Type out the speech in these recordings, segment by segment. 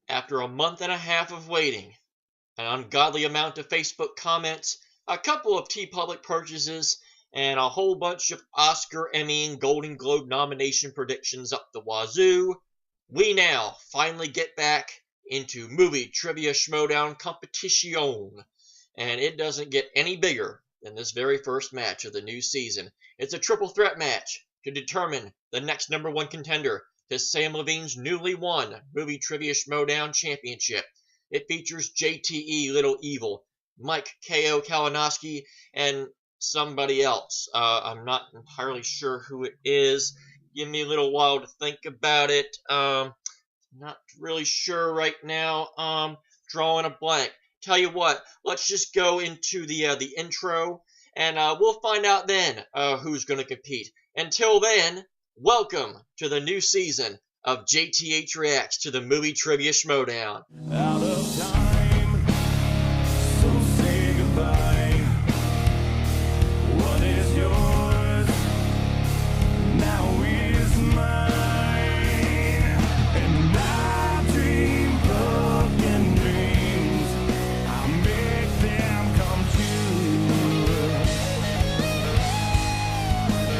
After a month and a half of waiting, an ungodly amount of Facebook comments, a couple of TeePublic purchases, and a whole bunch of Oscar, Emmy, and Golden Globe nomination predictions up the wazoo, we now finally get back into Movie Trivia Schmoedown competition. And it doesn't get any bigger than this very first match of the new season. It's a triple threat match to determine the next #1 contender to Samm Levine's newly won Movie Trivia Schmoedown Championship. It features JTE Little Evil, Mike K.O. Kalinowski, and somebody else. I'm not entirely sure who it is. Give me a little while to think about it. Not really sure right now. Drawing a blank. Tell you what, let's just go into the intro, and we'll find out then who's going to compete. Until then, welcome to the new season of JTH Reacts to the Movie Trivia Schmoedown. Out of time, so say goodbye. What is yours now is mine, and I dream broken dreams. I'll make them come true.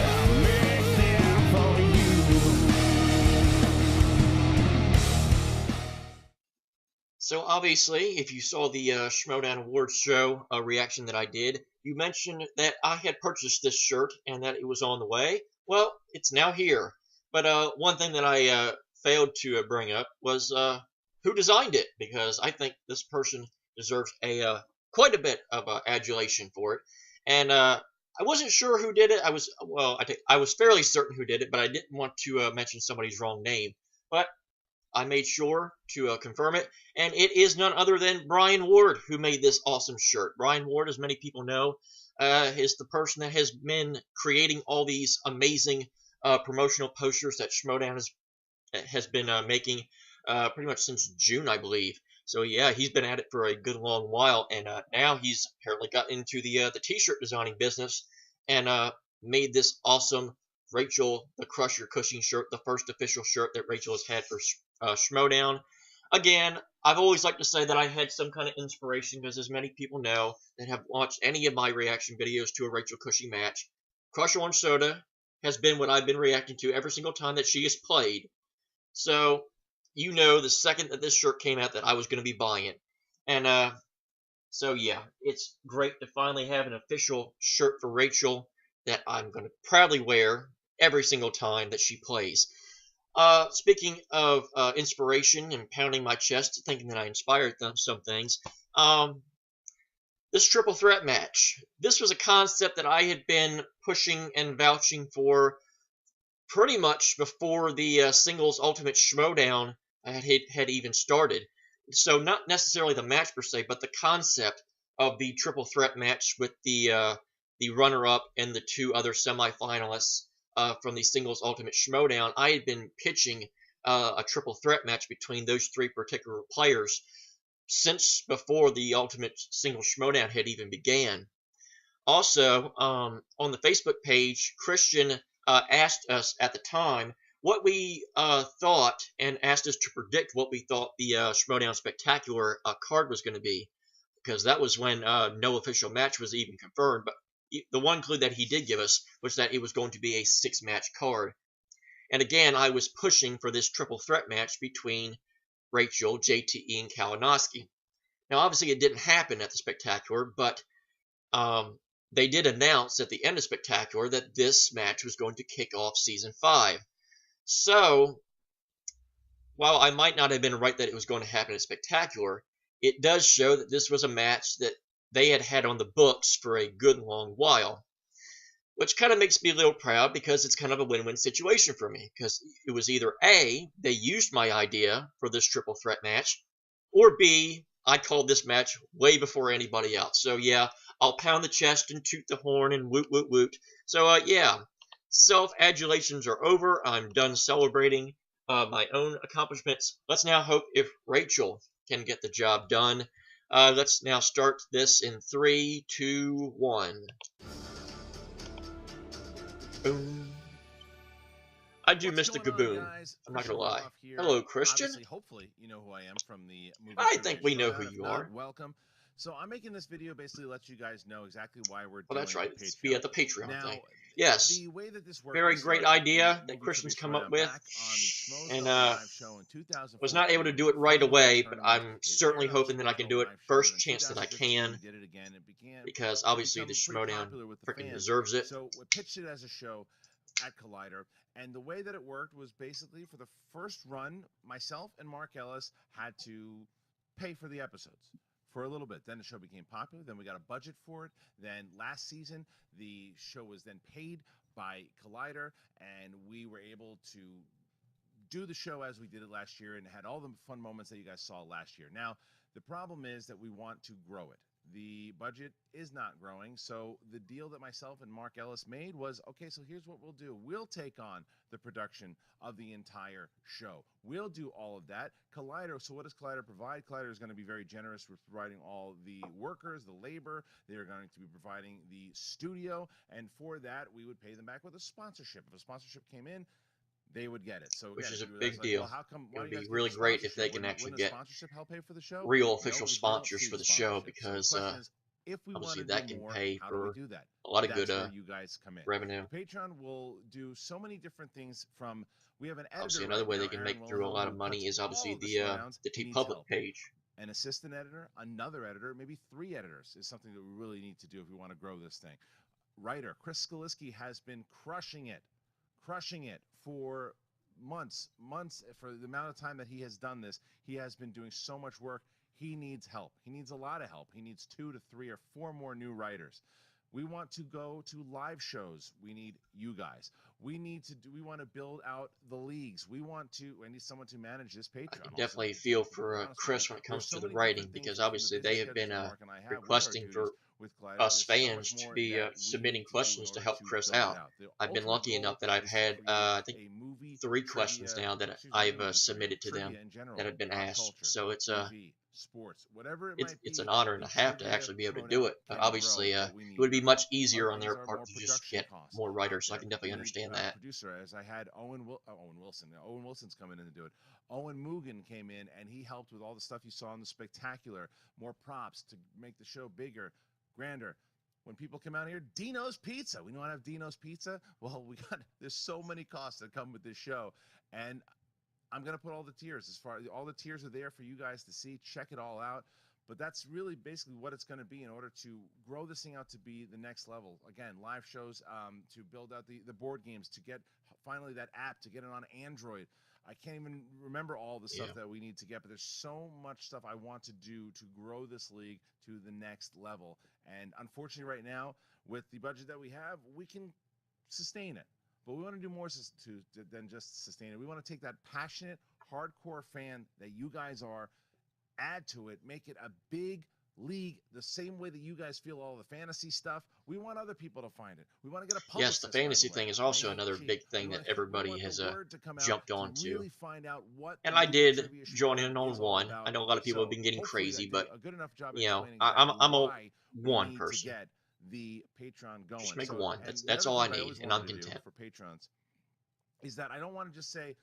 I'll make them for you. So obviously, if you saw the Schmoedown Awards show reaction that I did, you mentioned that I had purchased this shirt and that it was on the way. Well, it's now here. But one thing that I failed to bring up was who designed it, because I think this person deserves quite a bit of adulation for it. And I wasn't sure who did it. I was fairly certain who did it, but I didn't want to mention somebody's wrong name. But I made sure to confirm it, and it is none other than Brian Ward who made this awesome shirt. Brian Ward, as many people know, is the person that has been creating all these amazing promotional posters that Schmoedown has been making pretty much since June, I believe. So yeah, he's been at it for a good long while, and now he's apparently got into the t-shirt designing business and made this awesome Rachel the Crusher Cushing shirt, the first official shirt that Rachel has had for Schmoedown. Again, I've always liked to say that I had some kind of inspiration, because as many people know that have watched any of my reaction videos to a Rachel Cushing match, Crush Orange Soda has been what I've been reacting to every single time that she has played. So, you know, the second that this shirt came out that I was going to be buying it. And so yeah, it's great to finally have an official shirt for Rachel that I'm going to proudly wear every single time that she plays. Speaking of inspiration and pounding my chest, thinking that I inspired some things, this triple threat match, this was a concept that I had been pushing and vouching for pretty much before the singles Ultimate Schmoedown had even started. So not necessarily the match per se, but the concept of the triple threat match with the runner-up and the two other semifinalists from the singles Ultimate Schmoedown. I had been pitching a triple threat match between those three particular players since before the Ultimate Singles Schmoedown had even began. Also, on the Facebook page, Christian asked us at the time what we thought, and asked us to predict what we thought the Schmoedown Spectacular card was going to be, because that was when no official match was even confirmed. But the one clue that he did give us was that it was going to be a 6-match card. And again, I was pushing for this triple threat match between Rachel, JTE, and Kalinowski. Now, obviously, it didn't happen at the Spectacular, but they did announce at the end of Spectacular that this match was going to kick off Season 5. So, while I might not have been right that it was going to happen at Spectacular, it does show that this was a match that they had on the books for a good long while, which kind of makes me a little proud, because it's kind of a win-win situation for me, because it was either A, they used my idea for this triple threat match, or B, I called this match way before anybody else. So yeah, I'll pound the chest and toot the horn and woot woot woot. So yeah, self-adulations are over. I'm done celebrating my own accomplishments. Let's now hope if Rachel can get the job done. Let's now start this in 3, 2, 1. Boom. I do What's miss the going on, Gaboon. guys? I'm not Christian gonna lie. Roloff here. Hello, Christian. Obviously, hopefully, you know who I am from the movie I Trivia think we know Schmoedown. who If you not, are. welcome. So I'm making this video basically to let you guys know exactly why we're Well, doing that's right. the It's via Patreon. the Patreon Now, thing. Yes. the way that this works, Very we great started idea the that movie Christian's Trivia come up Schmoedown with. back on the Schmoes And live show in 2014. was not able to It do was it a right fun little away, but tournament. I'm It certainly aired on hoping that I Schmoes can do it live show, first and in chance that I 2015 can, we did it again. It began because to obviously the become pretty Schmoedown popular with the freaking fans. deserves it. So we pitched it as a show at Collider, and the way that it worked was basically for the first run, myself and Mark Ellis had to pay for the episodes for a little bit. Then the show became popular. Then we got a budget for it. Then last season, the show was then paid by Collider, and we were able to do the show as we did it last year and had all the fun moments that you guys saw last year. Now, the problem is that we want to grow it. The budget is not growing, so the deal that myself and Mark Ellis made was, okay, so here's what we'll do. We'll take on the production of the entire show. We'll do all of that. Collider, so what does Collider provide? Collider is going to be very generous with providing all the workers, the labor. They're going to be providing the studio, and for that, we would pay them back with a sponsorship. If a sponsorship came in, they would get it. So Which again, is a if you were big like, deal. well, how come, It why would do you be guys really get the great if they sponsorship? can actually Wouldn't a get sponsorship help pay for the show? real No, official it was sponsors zero for through the show, sponsorship. So the because question is, if we want obviously to that do can more, pay how do we for do that? a lot of That's good where you guys come in. revenue. The Patreon will do so many different things. From we have an editor. Obviously, another right way now, they can Aaron make through a Wilhelm, lot who of money cuts is all obviously of the the Schmoedowns. He T needs Public help. page. An assistant editor, another editor, maybe 3 editors is something that we really need to do if we want to grow this thing. Writer Chris Skaliski has been crushing it for months, for the amount of time that he has done this. He has been doing so much work. He needs help. He needs a lot of help. He needs 2 to 3 or 4 more new writers. We want to go to live shows. We need you guys. We want to build out the leagues. I need someone to manage this Patreon. I can also. definitely To feel be for honest with Chris you, when it there's comes so to the many writing, different things because from the obviously busy they have schedules been that Mark and I have with our requesting for duties with Collider. us There's so fans much to more be that we submitting need to do in questions to order help to Chris build it out. out. The I've been ultimate lucky goal enough that I've is to had, create I think, a movie 3 questions trivia, now that excuse me, I've movie trivia, submitted to them trivia in general, that have been pop asked. culture, So it's TV, sports, whatever it might it's be. an honor and The a half to trivia actually be able to do Schmoedown it. But can obviously, grow, it but we need would be your much help. easier Other on things their are part more to just production get costs more out writers. So I there. can definitely We need understand a that. producer, as I had Owen Wilson. Now, Owen Wilson's coming in to do it. Owen Mugen came in and he helped with all the stuff you saw in the spectacular, more props to make the show bigger, grander. When people come out here, Dino's Pizza. We know how to have Dino's Pizza. Well, there's so many costs that come with this show, and I'm gonna put all the tiers. All the tiers are there for you guys to see. Check it all out. But that's really basically what it's going to be in order to grow this thing out to be the next level. Again, live shows, to build out the board games, to get finally that app, to get it on Android. I can't even remember all the stuff that we need to get, but there's so much stuff I want to do to grow this league to the next level. And unfortunately right now, with the budget that we have, we can sustain it. But we want to do more than just sustain it. We want to take that passionate, hardcore fan that you guys are, add to it, make it a big league the same way that you guys feel all the fantasy stuff. We want other people to find it. We want to get a publicist. Yes, the fantasy by the way. thing is also Name another key. big We thing want that we everybody want has the word to come out jumped to onto. really find out what And the I Movie did Trivia join in Schmoedown on is all one. about. I know a lot of people So have been getting hopefully crazy, that but did a good enough job you know, explaining I'm exactly a why we one need person. to get the Patreon going. Just make So, one. and That's the all other I thing that need, always and I'm wanted to do content. for patrons is that I don't want to just say,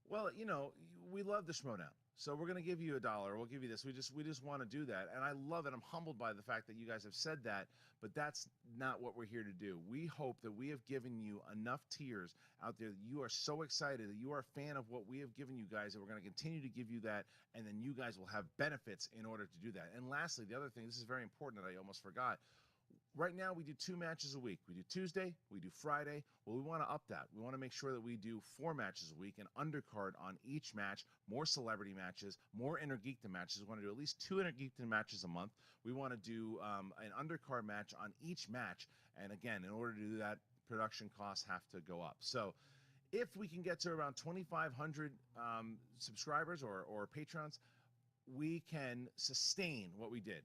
well, you know, we love the Schmoedown, so we're going to give you $1. We'll give you this. We just want to do that, and I love it. I'm humbled by the fact that you guys have said that, but that's not what we're here to do. We hope that we have given you enough tiers out there that you are so excited, that you are a fan of what we have given you guys, that we're going to continue to give you that, and then you guys will have benefits in order to do that. And lastly, the other thing, this is very important that I almost forgot. Right now, we do 2 matches a week. We do Tuesday, we do Friday. Well, we want to up that. We want to make sure that we do 4 matches a week, an undercard on each match, more celebrity matches, more Inner Geekdom matches. We want to do at least 2 Inner Geekdom matches a month. We want to do an undercard match on each match. And again, in order to do that, production costs have to go up. So if we can get to around 2,500 subscribers or patrons, we can sustain what we did.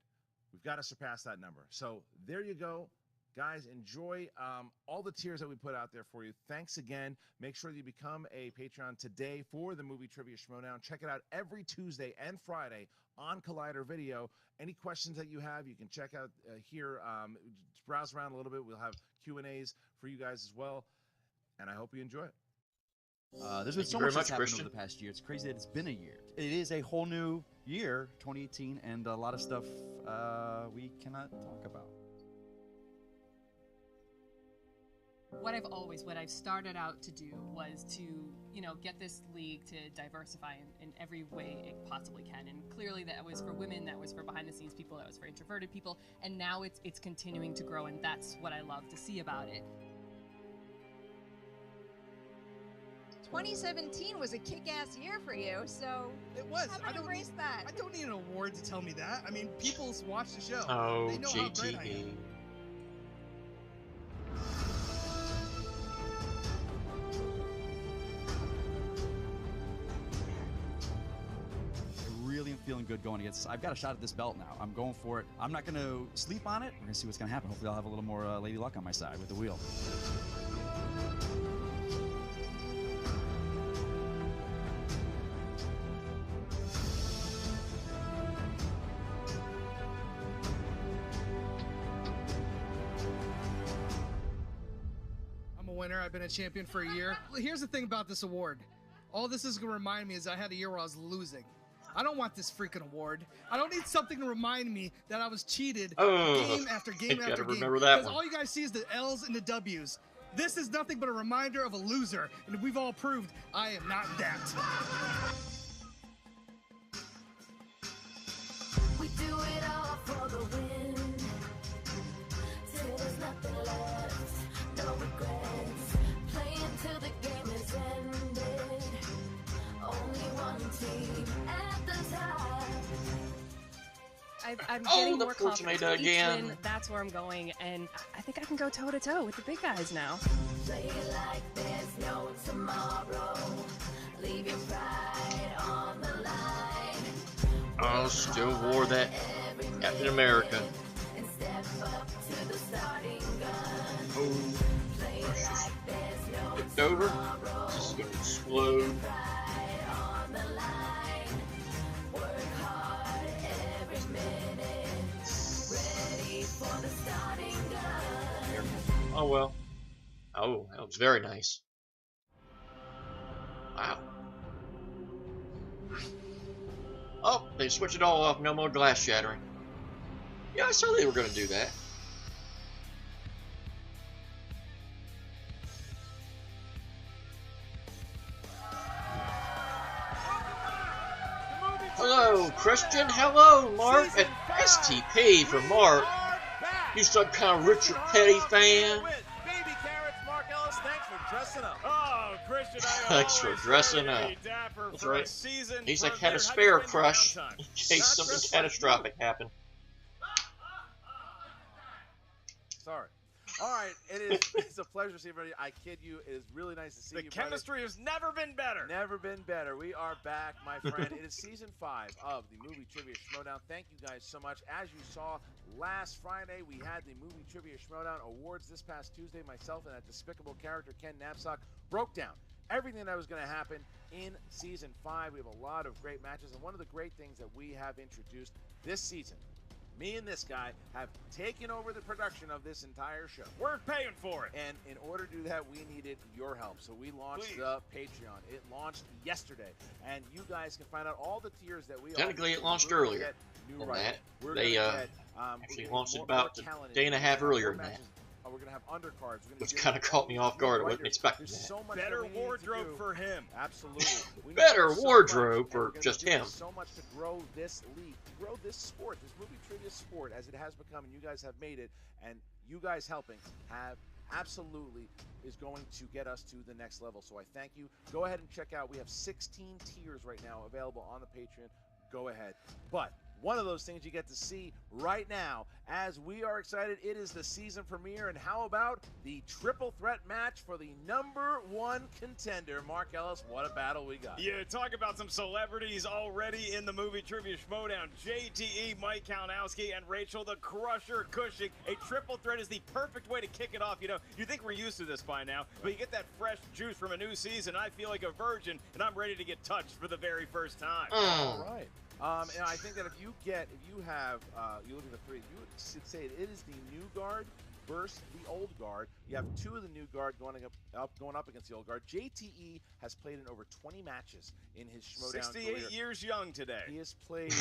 We've got to surpass that number. So there you go. Guys, enjoy all the tiers that we put out there for you. Thanks again. Make sure that you become a Patreon today for the Movie Trivia Schmoedown. Check it out every Tuesday and Friday on Collider Video. Any questions that you have, you can check out here. Browse around a little bit. We'll have Q&As for you guys as well. And I hope you enjoy it. There's been Thank so you very much that's much, happened Christian. over the past year. It's crazy that it's been a year. It is a whole new year, 2018, and a lot of stuff we cannot talk about. What I've started out to do was to, get this league to diversify in every way it possibly can. And clearly that was for women, that was for behind the scenes people, that was for introverted people. And now it's continuing to grow, and that's what I love to see about it. 2017 was a kick-ass year for you, so It was. how about embrace that? I don't need an award to tell me that. I mean, people watch the show. Oh, They know how great I JTE. am. I really am feeling good going against. I've got a shot at this belt now. I'm going for it. I'm not going to sleep on it. We're going to see what's going to happen. Hopefully, I'll have a little more lady luck on my side with the wheel. I'm a winner. I've been a champion for a year. Here's the thing about this award. All this is going to remind me is I had a year where I was losing. I don't want this freaking award. I don't need something to remind me that I was cheated Oh, game after game gotta after game. remember that Because one. all you guys see is the L's and the W's. This is nothing but a reminder of a loser, and we've all proved I am not that. We do it all for the win. Till there's nothing left, no regrets. Playing till the game is ended. Only one team at the top. I'm Oh, getting the more confident. Fortunator Each again. win, that's where I'm going, and I think I can go toe-to-toe with the big guys now. Play it like there's no tomorrow. Leave your pride on the line. Oh, still wore that Captain America. And step up to the starting gun. Oh, Play it like there's no flipped over. This is gonna explode. pride on the line. Work hard every minute. Ready for the starting gun. Oh well. Oh, that was very nice. Wow. Oh, they switched it all off. No more glass shattering. Yeah, I saw they were going to do that. Hello, Christian. Hello, Mark. And STP for Mark. You some kind of Richard Petty fan? Baby carrots, Mark Ellis, thanks for dressing up. Oh, Christian, Thanks for dressing up. That's right. He's like had a spare crush in case something catastrophic happened. Sorry. All right, it's a pleasure to see everybody. I kid you, it is really nice to see The you. chemistry has never been better. Never been better. We are back, my friend. It is season 5 of the Movie Trivia Schmoedown. Thank you guys so much. As you saw last Friday, we had the Movie Trivia Schmoedown Awards this past Tuesday. Myself and that despicable character, Ken Knapsack, broke down everything that was going to happen in season 5. We have a lot of great matches, and one of the great things that we have introduced this season, me and this guy have taken over the production of this entire show. We're paying for it. And in order to do that, we needed your help. So we launched the Patreon. It launched yesterday. And you guys can find out all the tiers that we Technically, offer. it launched We're gonna earlier get new than writers. that. We're They gonna get, actually we're launched it more about a talent in day and a it. half We're gonna earlier have than more that. matches. We're going to have undercards. We're gonna Which do kind of caught me off guard. I writers. wasn't expecting There's that. so much Better that we need to wardrobe do. for him. Absolutely. We need Better to do so wardrobe much, and for we're gonna just be doing him. So much to grow this league, to grow this sport, this movie trivia sport, as it has become, and you guys have made it, and you guys helping have absolutely is going to get us to the next level. So I thank you. Go ahead and check out. We have 16 tiers right now available on the Patreon. Go ahead. But one of those things you get to see right now as we are excited. It is the season premiere, and how about the triple threat match for the #1 contender? Mark Ellis, what a battle we got. Yeah, talk about some celebrities already in the Movie Trivia Schmoedown. JTE, Mike Kalinowski, and Rachel the Crusher Cushing. A triple threat is the perfect way to kick it off. You know, you think we're used to this by now, but you get that fresh juice from a new season. I feel like a virgin, and I'm ready to get touched for the very first time. All right. And I think that if you have, you look at the three, you would say it is the new guard versus the old guard. You have two of the new guard going up against the old guard. JTE has played in over 20 matches in his Schmoedown 68 career. years young today. He has played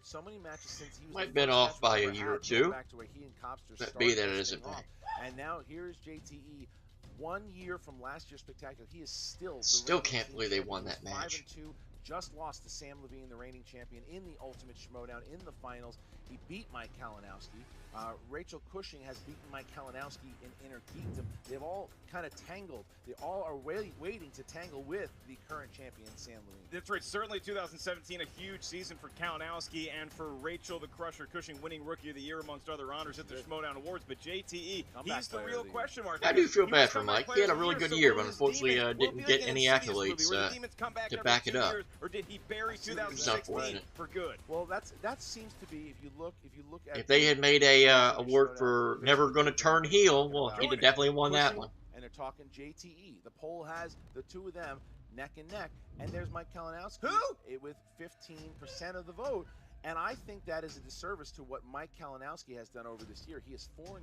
so many matches since he was Might have been off by a year or two. Back to where he and Copster Could started be that it this isn't thing back. off. And now here's JTE. 1 year from last year's spectacular, he is still the Still reigning can't team believe they champion. won that He's match. 5-2. Just lost to Samm Levine, the reigning champion, in the Ultimate Schmoedown in the finals. He beat Mike Kalinowski. Rachel Cushing has beaten Mike Kalinowski in Inner Geekdom. They've all kind of tangled. They all are waiting to tangle with the current champion, Samm Levine. That's right. Certainly 2017, a huge season for Kalinowski and for Rachel the Crusher Cushing, winning Rookie of the Year amongst other honors at the Schmoedown Awards. But JTE, he's the real question mark. I do feel bad for Mike. He had a really good year, but unfortunately didn't get any accolades to back it up. Or did he bury It's 2016 unfortunate. for good? Well, that seems to be, if you look at If they had made a award for never going to turn heel, well, he'd have definitely won that one. And they're talking JTE. The poll has the two of them neck and neck, and there's Mike Kalinowski with 15% of the vote. And I think that is a disservice to what Mike Kalinowski has done over this year. He is 4-2.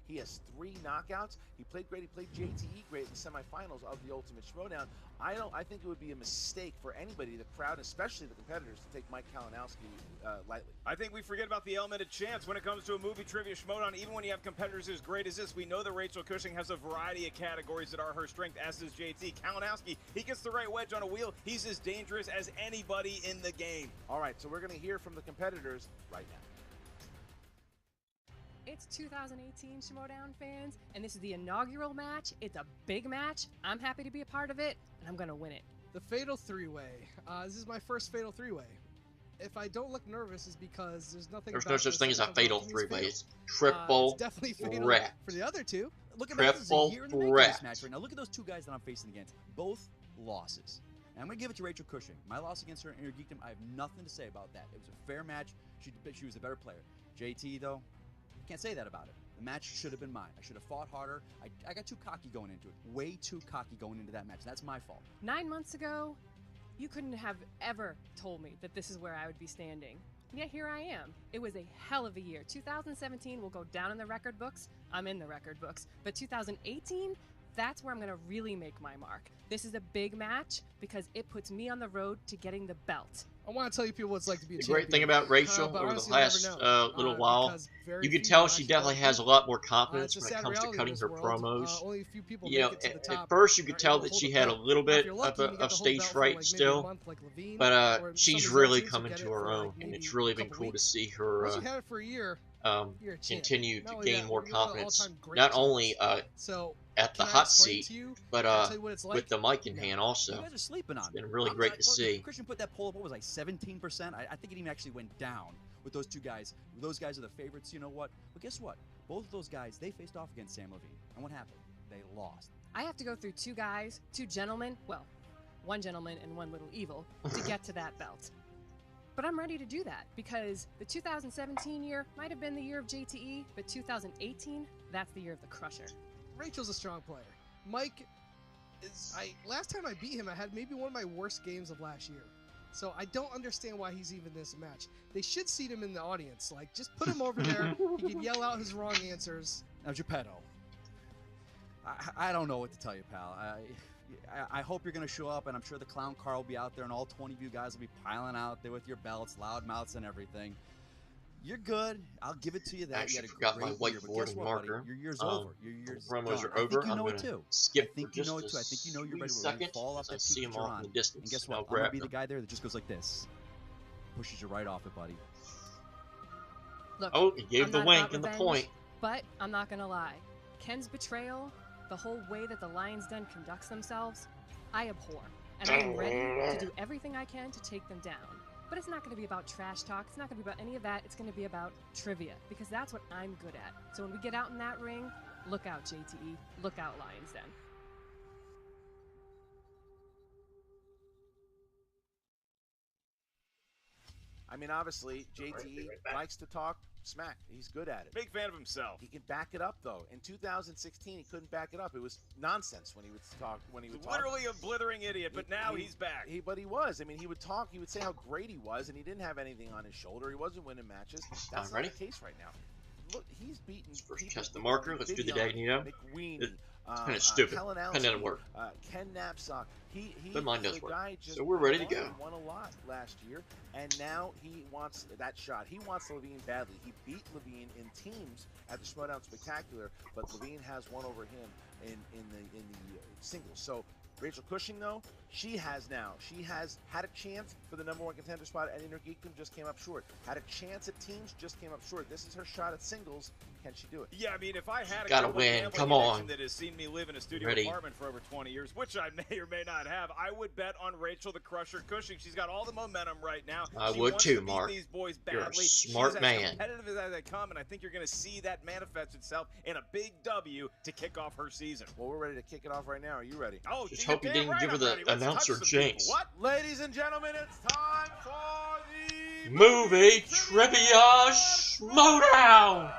He has 3 knockouts. He played great. He played JTE great in the semifinals of the Ultimate Schmoedown. I think it would be a mistake for anybody, the crowd, especially the competitors, to take Mike Kalinowski lightly. I think we forget about the element of chance when it comes to a movie trivia Schmoedown. Even when you have competitors as great as this, we know that Rachel Cushing has a variety of categories that are her strength, as does JT. Kalinowski, he gets the right wedge on a wheel. He's as dangerous as anybody in the game. All right, so we're going to hear from the competitors right now. It's 2018 Schmoedown fans, and this is the inaugural match. It's a big match. I'm happy to be a part of it, and I'm going to win it. The Fatal 3-Way. This is my first Fatal 3-Way. If I don't look nervous, it's because there's nothing. There's about no such this thing that as a comes fatal off to me as 3-way. fatal. It's triple It's definitely fatal threat. for the other two. Look at that. This is a Triple year in the making of this threat. match right now. Look at those two guys that I'm facing against. Both losses. And I'm going to give it to Rachel Cushing. My loss against her in Inner Geekdom, I have nothing to say about that. It was a fair match. She was a better player. JT, though, can't say that about it. The match should have been mine. I should have fought harder. I got too cocky going into it. Way too cocky going into that match. That's my fault. 9 months ago, you couldn't have ever told me that this is where I would be standing. And yet here I am. It was a hell of a year. 2017 will go down in the record books. I'm in the record books. But 2018, that's where I'm going to really make my mark. This is a big match because it puts me on the road to getting the belt. I want to tell you people what it's like to be a The champion. great thing about Rachel but over the honestly, you'll never last know. little while, Because very you can few tell will she actually definitely go has a deep. lot more confidence It's a when it sad comes to reality of cutting this her world. promos. Only a few people You know, make it to the at top. first you could Are tell able to that hold she the had a belt. little Now, if bit you're lucky, you get of to hold stage belt for, fright like, maybe a still, month, like Levine, but or she's some of really these coming teams to will get it her for, own, like, and maybe it's really a been couple cool to weeks. see her Once you have it for a year, you're a champ. continue Not to only gain that, more you're one of the confidence, all-time great not champs. only So, at the can I hot explain seat, to you? but Can I tell you what it's like? with the mic in No. hand also. You guys are sleeping on It's me. been really I'm great not- to see. Christian put that poll up, what was I, 17%? I think it even actually went down with those two guys. Those guys are the favorites, you know what? But guess what? Both of those guys, they faced off against Samm Levine. And what happened? They lost. I have to go through 2 guys, 2 gentlemen, well, 1 gentleman and 1 little evil, to get to that belt. But I'm ready to do that because the 2017 year might have been the year of JTE, but 2018, that's the year of the Crusher. Rachel's a strong player. Mike last time I beat him, I had maybe one of my worst games of last year. So I don't understand why he's even in this match. They should seat him in the audience. Like, just put him over there. He can yell out his wrong answers. Now, Geppetto, I don't know what to tell you, pal. I hope you're going to show up, and I'm sure the clown car will be out there, and all 20 of you guys will be piling out there with your belts, loud mouths, and everything. You're good. I'll give it to you that. I You actually had a forgot my great year, but guess whiteboard and what, marker. buddy? Your year's over. Your year's Promos done. are I over. think you I'm know it gonna too. skip I think for you know it just too. I think you know you're a ready to second fall off as I that see peak him that you're off on. in the distance. And guess and I'll what? I'm gonna grab be the them. guy there that just goes like this, pushes you right off it, buddy. Look, Oh, he gave I'm the not wink about and the revenge, point. But I'm not gonna lie. Ken's betrayal, the whole way that the Lions Den conducts themselves, I abhor. And I am ready to do everything I can to take them down. But it's not going to be about trash talk. It's not going to be about any of that. It's going to be about trivia, because that's what I'm good at. So when we get out in that ring, look out, JTE. Look out, Lions Den. I mean, obviously, JTE likes to talk smack. He's good at it. Big fan of himself. He can back it up, though. In 2016, he couldn't back it up. It was nonsense when he would talk. Literally a blithering idiot, but now he's back. But he was. I mean, he would talk. He would say how great he was, and he didn't have anything on his shoulder. He wasn't winning matches. That's not the case right now. look, he's beaten. First people test the marker. Let's do the Vivian, Dagnino. McWeeny, It's kind of stupid. Kalinowski, Pen doesn't work. Ken Knapsack. But mine does the work. guy just So we're ready to go. Won a lot last year, and now he wants that shot. He wants Levine badly. He beat Levine in teams at the Schmoedown Spectacular, but Levine has won over him in the singles. So Rachel Cushing, though, she has had a chance for the #1 contender spot at Inner Geekdom, just came up short. Had a chance at teams, just came up short. This is her shot at singles. Can she do it? Yeah, I mean, if I had a Gotta global win. gambling Come on. addiction that has seen me live in a studio Ready. apartment for over 20 years, which I may or may not have, I would bet on Rachel the Crusher Cushing. She's got all the momentum right now. I She would wants too, to beat Mark. These boys You're a badly. smart She's man. as competitive as they come, and I think you're going to see that manifest itself in a big W to kick off her season. Well, we're ready to kick it off right now. Are you ready? Oh, Just you're hope you damn didn't right give her I'm the ready. Let's announcer touch some people. jinx. What? Ladies and gentlemen, it's time for the Movie Trivia Schmoedown!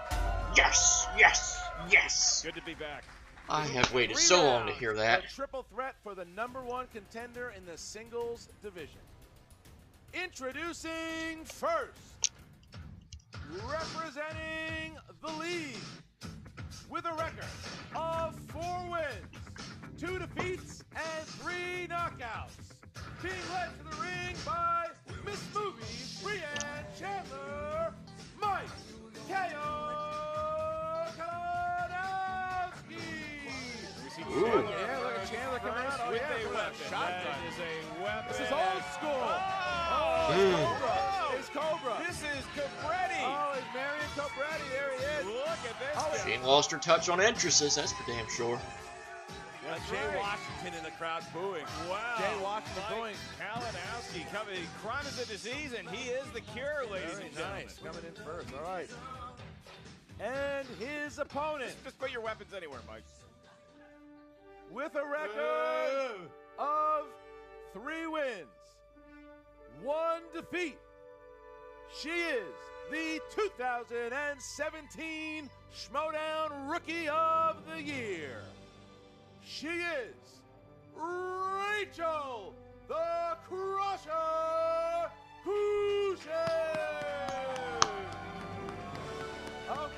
Yes, yes, yes! Good to be back. I have waited so long to hear that. A triple threat for the #1 contender in the singles division. Introducing first, representing the league with a record of 4 wins, 2 defeats, and 3 knockouts. Being led to the ring by Miss Movies, Brianne Chandler, Mike K.O. Kalinowski. Ooh. Yeah, look at Chandler coming out. Oh, With yeah, a look at weapon. that shotgun. That is a weapon. This is old school. Oh, It's Mm. Cobra. It's Cobra. This is Cabretti. Oh, it's Marion Cobretti. There he is. Look at this Oh, guy. She ain't lost her touch on entrances, that's for damn sure. That's Jay right. Washington in the crowd booing. Wow. Jay Washington Mike booing. Kalinowski coming. Crime is a disease, and he is the cure, ladies Very and gentlemen. nice. Coming in first. All right. And his opponent Just put your weapons anywhere, Mike. with a record of 3 wins, 1 defeat. She is the 2017 Schmoedown Rookie of the Year. She is Rachel the Crusher Cushing.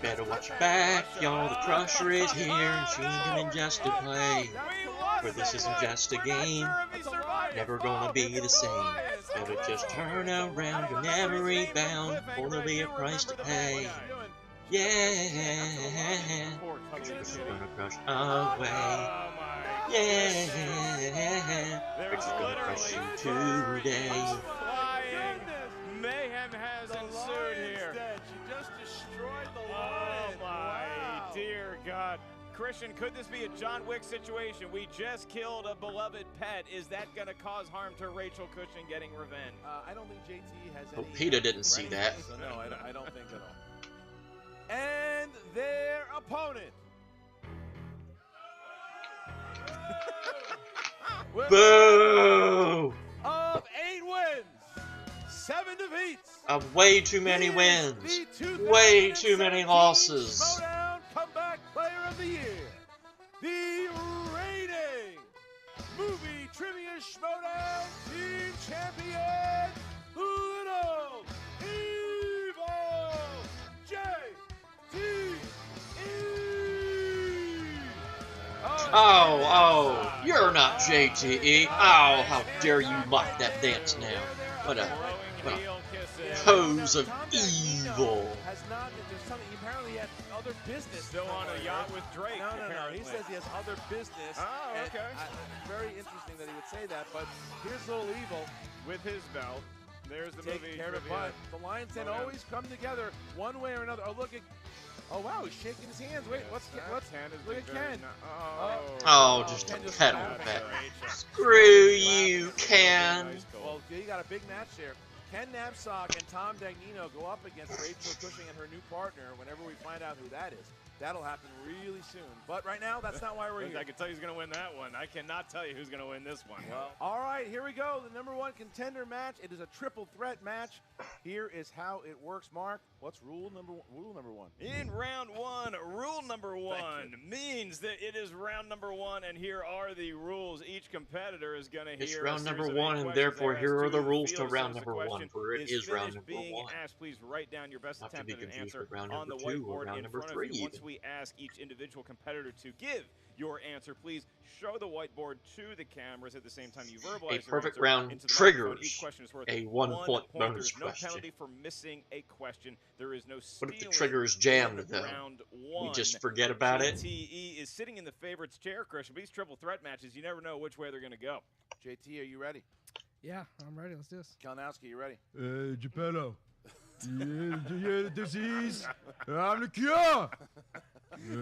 Better watch your back, y'all. The Crusher is here, and she ain't coming just to play. For this isn't just a game, never gonna be the same. Better just turn around, you'll never rebound, or there'll be a price to pay. Yeah, Rachel's gonna crush away. Yeah, Rachel's gonna crush you today. Flying mayhem has ensued here. She just destroyed the Oh line. my Wow. dear God. Christian, could this be a John Wick situation? We just killed a beloved pet. Is that going to cause harm to Rachel Cushing getting revenge? I don't think JTE has Hope any. PETA didn't see right? that. So no, I don't think at all. And their opponent. With a Boo! of 8 wins, 7 defeats. Of way too many He is wins. the Way too many 2017 losses. Schmoedown Comeback Player of the Year. The reigning Movie Trivia Schmoedown Team Champion, Little Evil JTE. Oh, you're not JTE. Oh, how dare you mock that dance now. What a pose of evil. Has not, there's something, apparently he had other business. Still on a yacht with Drake. No. He apparently. says he has other business. Oh, and okay. Very interesting that he would say that, but here's Little Evil With his belt. There's the taking movie care of it, trivia. but the Lions Den Oh, yeah. always come together one way or another. Oh, look at, oh wow, he's shaking his hands. Wait, what's That hand is look at very Ken. Oh, just Ken a just pet on laughed the at back. her. Screw you, Ken. Well, you got a big match there. Ken Knapsack and Tom Dagnino go up against Rachel Cushing and her new partner whenever we find out who that is. That'll happen really soon. But right now, that's not why we're here. I can tell you who's going to win that one. I cannot tell you who's going to win this one. Well, all right, here we go. The #1 contender match. It is a triple threat match. Here is how it works, Mark. What's rule number one? In round one, rule number one means that it is round number one, and here are the rules. Each competitor is going to hear. It's round number one, and therefore here are the rules to round number one, for it is round number one. Asked, please write down your best Not to attempt be at an confused answer with round on the number 2 or whiteboard round in number front 3 of you. Once even. we ask each individual competitor to give your answer, please show the whiteboard to the cameras at the same time you verbalize A perfect your answer round into the triggers microphone. Each question is worth a 1 1-point point. bonus There's no question. penalty for missing a question. There is no What stealing. if the trigger is jammed, though? Round one. We just forget about it? JTE is sitting in the favorites chair, Christian. But these triple threat matches, you never know which way they're going to go. JT, are you ready? Yeah, I'm ready. Let's do this. Kalinowski, you ready? Geppetto. Yeah, disease. I'm the cure.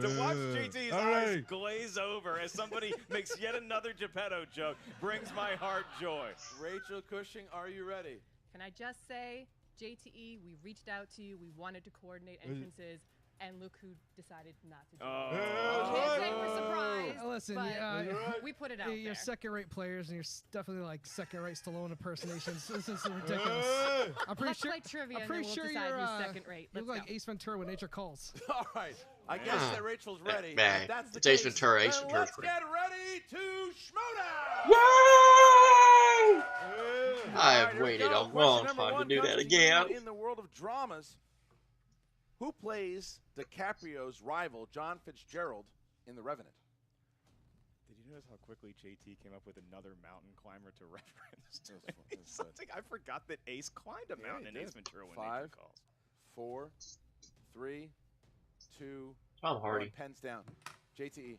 To watch JT's eyes glaze over as somebody makes yet another Geppetto joke brings my heart joy. Rachel Cushing, are you ready? Can I just say, JTE, we reached out to you. We wanted to coordinate entrances, and look who decided not to do it. Can't say we're surprised, Listen, but we put it out you're there. second-rate players, and you're definitely like second-rate Stallone impersonations. This is ridiculous. I'm pretty Let's sure. play trivia, I'm and pretty then sure we'll decide you're who's second rate. You Let's look like go. Ace Ventura when nature calls. All right. I guess that Rachel's ready. Bang. If that's the It's Ace case, Ventura. Ace then Ventura's let's ready. get ready to Schmoedown! Woo! All I have right, here we waited go. a Question long number time to one do comes that to again. you in the world of dramas, who plays DiCaprio's rival, John Fitzgerald, in The Revenant? Did you notice how quickly JT came up with another mountain climber to reference to That was it? Something I forgot that Ace climbed a Yeah, mountain he in Ace did. Ventura when 5, nature calls. 4, 3, 2, Tom Hardy. 1. Pens down. JTE,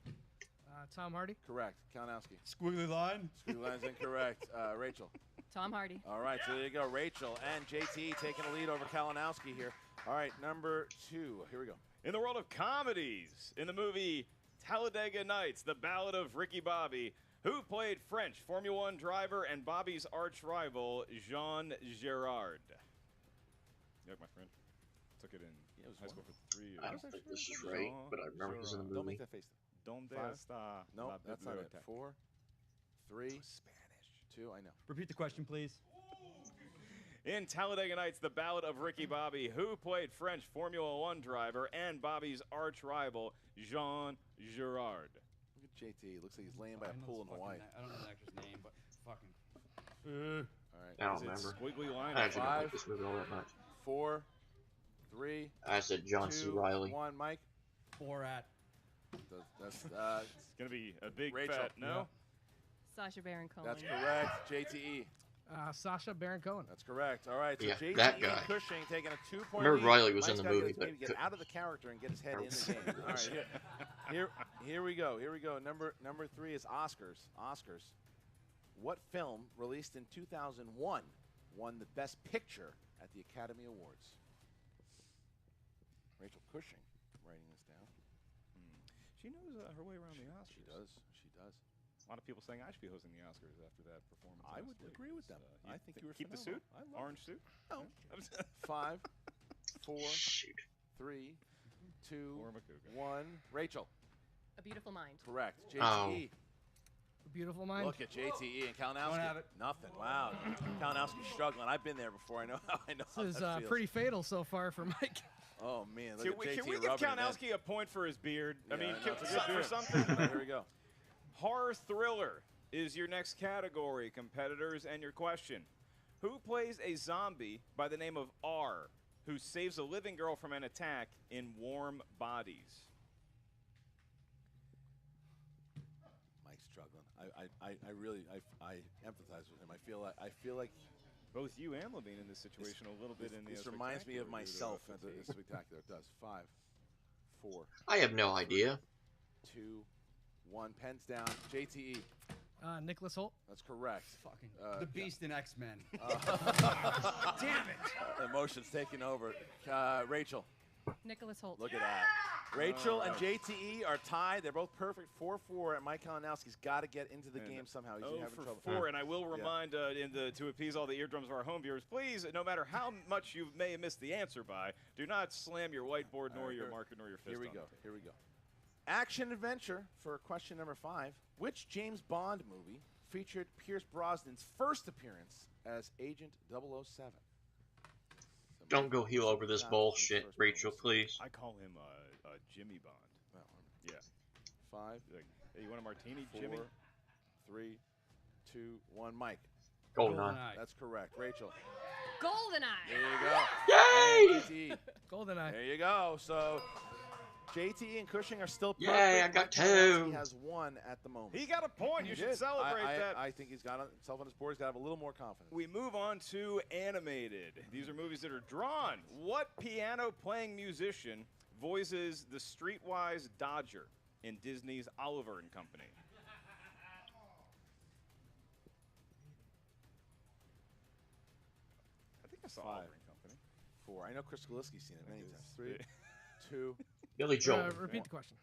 Tom Hardy. correct. Kalinowski. Squiggly line. Squiggly line's incorrect. Rachel. Tom Hardy. All right, so there you go. Rachel and JT taking a lead over Kalinowski here. All right, number 2. Here we go. In the world of comedies, in the movie Talladega Nights, The Ballad of Ricky Bobby, who played French Formula One driver and Bobby's arch rival, Jean Girard? Look, my friend. Took it in high school for 3 years. I don't think this is right, but I remember it was in the Don't movie. make that face. Donde 5. está No, la that's not it. biblioteca? 4, 3, Spanish. 2. I know. Repeat the question, please. In Talladega Nights, The Ballad of Ricky Bobby, who played French Formula One driver and Bobby's arch rival, Jean Girard? Look at JT. Looks like he's laying by I a know pool this in Hawaii. fucking- I don't know the actor's name, but fucking. All right. I don't Is it remember. Squiggly line. I actually don't 5, like this movie all that much. 4, 3, I said John C. 2, Riley. 1. Mike. Borat. That's It's going to be a big Rachel. fat no. Sacha Baron Cohen. that's correct. JTE. Sasha Baron Cohen. That's correct. All right. So Yeah, JTE that guy. Cushing taking a 2-point Remember lead. Riley was in Mike's the gotta movie, maybe but get out of the character and get his head in the game. All right. Here we go. Here we go. Number 3 is Oscars. Oscars. What film released in 2001 won the Best Picture at the Academy Awards? Rachel Cushing writing this down. She knows her way around the Oscars. She does. She does. A lot of people saying I should be hosting the Oscars after that performance. I last would week. agree with them. I think you were keep the phenomenal. suit, I love orange suit. No. 5, 4, Shoot. 3, 2, Or Makuga. 1. Rachel. A Beautiful Mind. Correct. Oh. JTE. A Beautiful Mind. Look at JTE and Kalinowski. Don't have it. Nothing. Wow. Kalinowski's struggling. I've been there before. I know how This is that feels. pretty fatal so far for Mike. Oh man. Look Can at we, JT can we give rubbing it in. Kalinowski a point for his beard? I Yeah, mean, no, it's a good for beard. something. All right, here we go. Horror thriller is your next category, competitors, and your question. Who plays a zombie by the name of R, who saves a living girl from an attack in Warm Bodies? Mike's struggling. I really empathize with him. I feel like Both you and Levine in this situation a little bit in the this reminds me of spectacular myself due at to the fatigue. spectacular. It does. 5, 4, I have no idea. 2, 1. Pens down. JTE. Nicholas Holt. That's correct. Fucking. Uh, the Beast in X-Men. Damn it. Emotions taking over. Rachel. Nicholas Holt. Look at that. Rachel and JTE are tied. They're both perfect. 4-4, and Mike Kalinowski's got to get into the game somehow. He's having trouble. 4, and I will remind to appease all the eardrums of our home viewers, please, no matter how much you may have missed the answer by, do not slam your whiteboard, nor your marker, nor your fist. Here we go. Here we go. Action adventure for question number 5. Which James Bond movie featured Pierce Brosnan's first appearance as Agent 007? Don't go heel over this bullshit, Rachel, please. I call him Jimmy Bond. Well, Yeah. 5, Like, hey, you want a martini, 4, Jimmy? 3, 2, 1. Mike. GoldenEye. That's correct. Rachel. GoldenEye. There you go. Yay! JTE. GoldenEye. There you go. So JTE and Cushing are still perfect. Yay, I got Mike Kalinowski 2. has 1 at the moment. He got a point. You should celebrate that. I think he's got himself on his board. He's got to have a little more confidence. We move on to animated. These are movies that are drawn. What piano-playing musician voices the streetwise Dodger in Disney's Oliver and Company? I think I saw 5, Oliver and Company. 4. I know Chris Kalinowski's seen it many times. 3, 2. Billy Joel. Repeat the question.